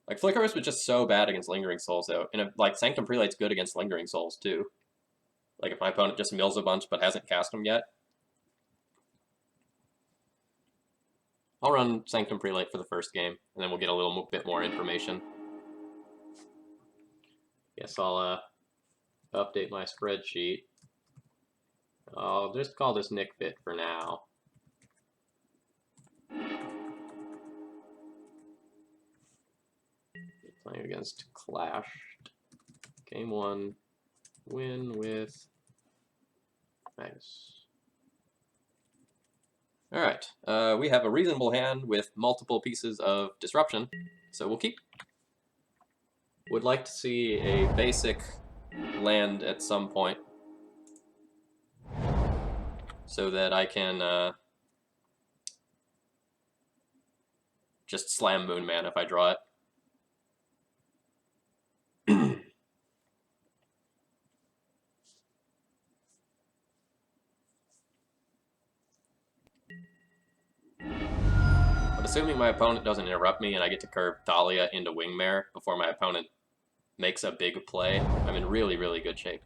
A: Like, Flicker Wisp was just so bad against Lingering Souls, though. And, like, Sanctum Prelate's good against Lingering Souls, too. Like, if my opponent just mills a bunch but hasn't cast them yet. I'll run Sanctum Prelate for the first game, and then we'll get a little bit more information. Guess I'll update my spreadsheet. I'll just call this NickFit for now. Playing against Clashed. Game 1. Win with Magnus. Alright, we have a reasonable hand with multiple pieces of disruption, so we'll keep. Would like to see a basic land at some point, so that I can just slam Moonman if I draw it. But assuming my opponent doesn't interrupt me and I get to curve Thalia into Wingmare before my opponent makes a big play, I'm in really, really good shape.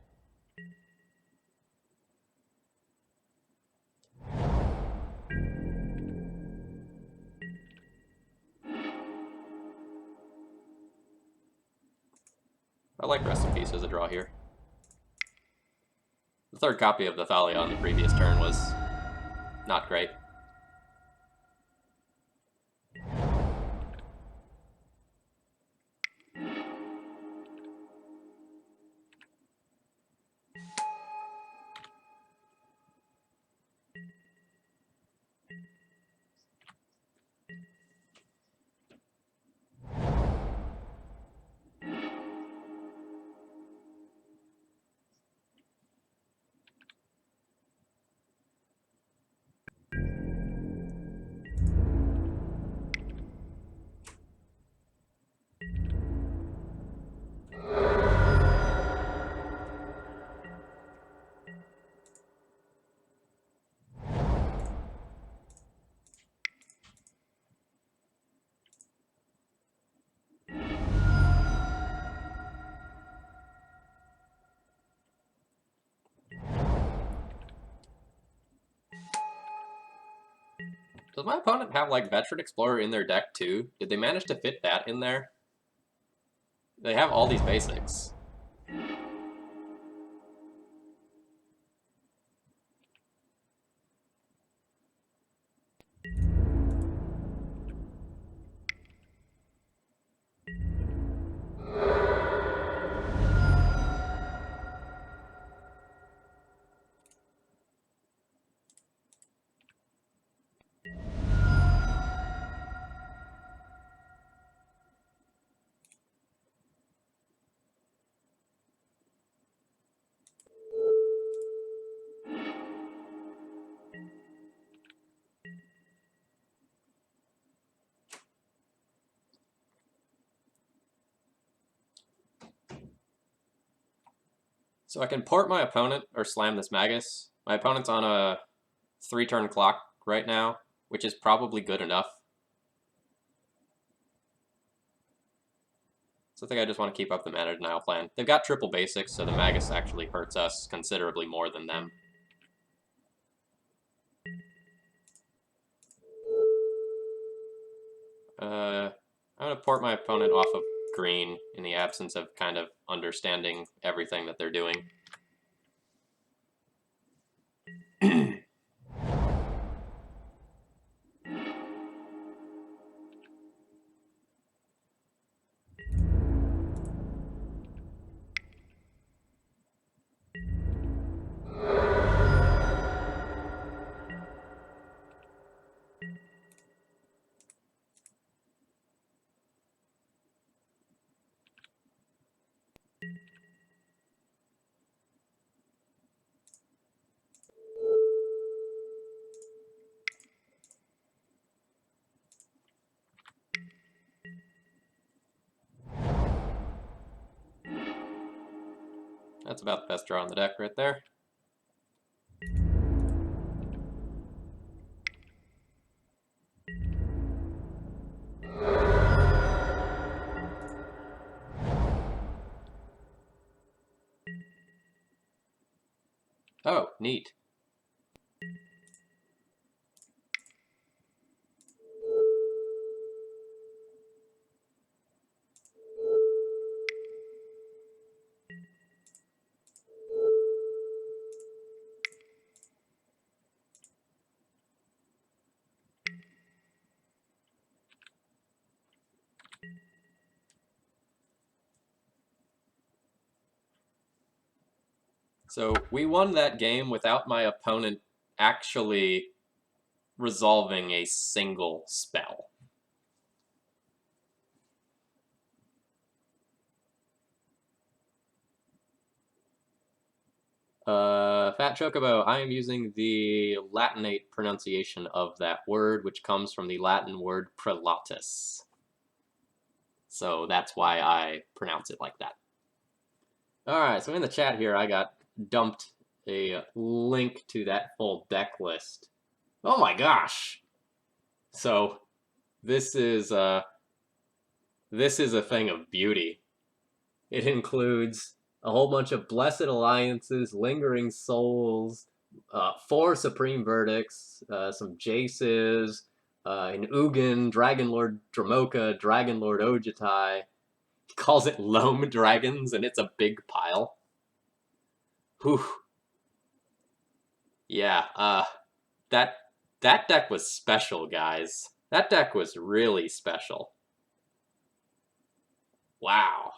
A: I like Rest in Peace as a draw here. The third copy of the Thalia on the previous turn was not great. Does my opponent have, like, Veteran Explorer in their deck, too? Did they manage to fit that in there? They have all these basics. So I can port my opponent or slam this Magus. My opponent's on a 3-turn clock right now, which is probably good enough. So I think I just want to keep up the mana denial plan. They've got triple basics, so the Magus actually hurts us considerably more than them. I'm going to port my opponent off of green in the absence of kind of understanding everything that they're doing. That's about the best draw on the deck right there. Oh, neat. So we won that game without my opponent actually resolving a single spell. Fat Chocobo, I am using the Latinate pronunciation of that word, which comes from the Latin word prelatus. So that's why I pronounce it like that. Alright, so in the chat here, I got dumped a link to that full deck list. Oh my gosh! So this is a thing of beauty. It includes a whole bunch of Blessed Alliances, Lingering Souls, 4 Supreme Verdicts, some Jaces, an Ugin, Dragon Lord Dramoka, Dragon Lord Ojutai. He calls it Loam Dragons, and it's a big pile. Whew. Yeah, that deck was special, guys. That deck was really special. Wow.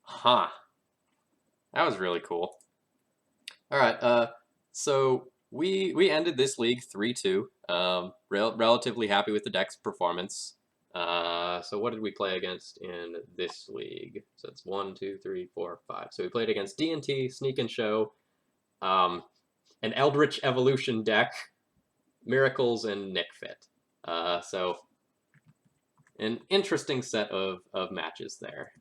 A: Huh. That was really cool. All right. So we ended this league 3-2. Relatively happy with the deck's performance. So what did we play against in this league? So it's 1, 2, 3, 4, 5. So we played against D&T, Sneak and Show, an Eldritch Evolution deck, Miracles, and Nick Fit. So an interesting set of matches there.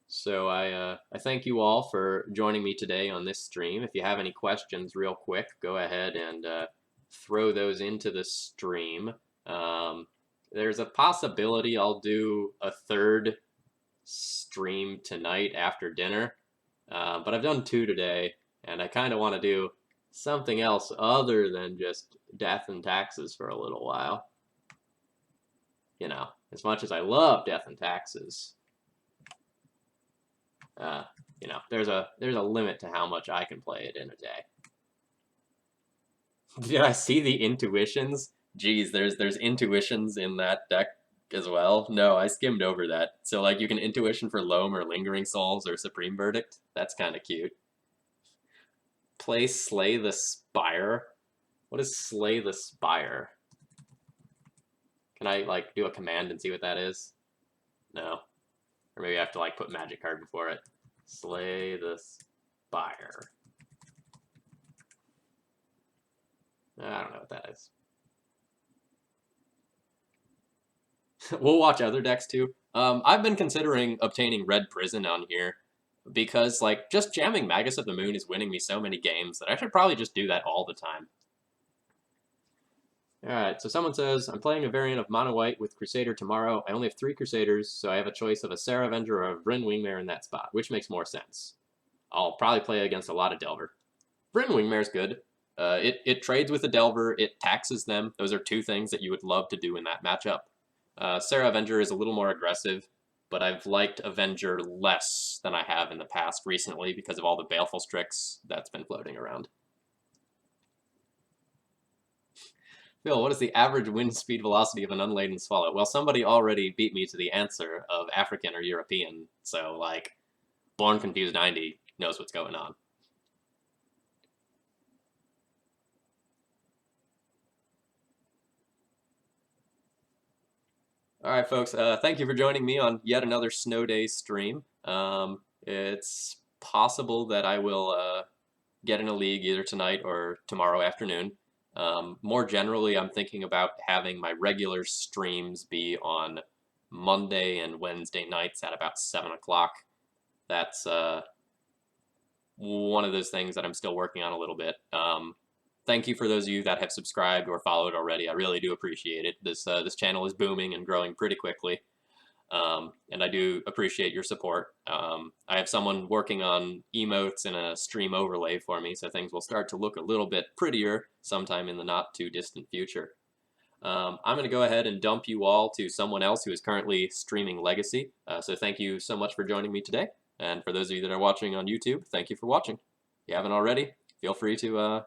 A: So I thank you all for joining me today on this stream. If you have any questions real quick, go ahead and throw those into the stream. There's a possibility I'll do a third stream tonight after dinner, but I've done 2 today, and I kind of want to do something else other than just Death and Taxes for a little while. You know, as much as I love Death and Taxes, you know, there's a limit to how much I can play it in a day. Did I see the intuitions? Geez, there's intuitions in that deck as well. No, I skimmed over that. So like you can intuition for Loam or Lingering Souls or Supreme Verdict. That's kind of cute. Play Slay the Spire. What is Slay the Spire? Can I like do a command and see what that is? No. Or maybe I have to like put magic card before it. Slay this. Buyer. I don't know what that is. We'll watch other decks too. I've been considering obtaining Red Prison on here because, like, just jamming Magus of the Moon is winning me so many games that I should probably just do that all the time. Alright, so someone says, I'm playing a variant of Mono White with Crusader tomorrow. I only have 3 Crusaders, so I have a choice of a Sarah Avenger or a Vryn Wingmare in that spot. Which makes more sense? I'll probably play against a lot of Delver. Vryn Wingmare's good. It trades with a Delver, it taxes them. Those are 2 things that you would love to do in that matchup. Sarah Avenger is a little more aggressive, but I've liked Avenger less than I have in the past recently because of all the Baleful Strix that's been floating around. Phil, what is the average wind speed velocity of an unladen swallow? Well, somebody already beat me to the answer of African or European, so, like, Born Confused 90 knows what's going on. All right, folks, thank you for joining me on yet another snow day stream. It's possible that I will get in a league either tonight or tomorrow afternoon. More generally, I'm thinking about having my regular streams be on Monday and Wednesday nights at about 7 o'clock. That's one of those things that I'm still working on a little bit. Thank you for those of you that have subscribed or followed already. I really do appreciate it. This channel is booming and growing pretty quickly, and I do appreciate your support. I have someone working on emotes and a stream overlay for me, so things will start to look a little bit prettier sometime in the not too distant future. I'm going to go ahead and dump you all to someone else who is currently streaming Legacy. So thank you so much for joining me today. And for those of you that are watching on YouTube, thank you for watching. If you haven't already, feel free to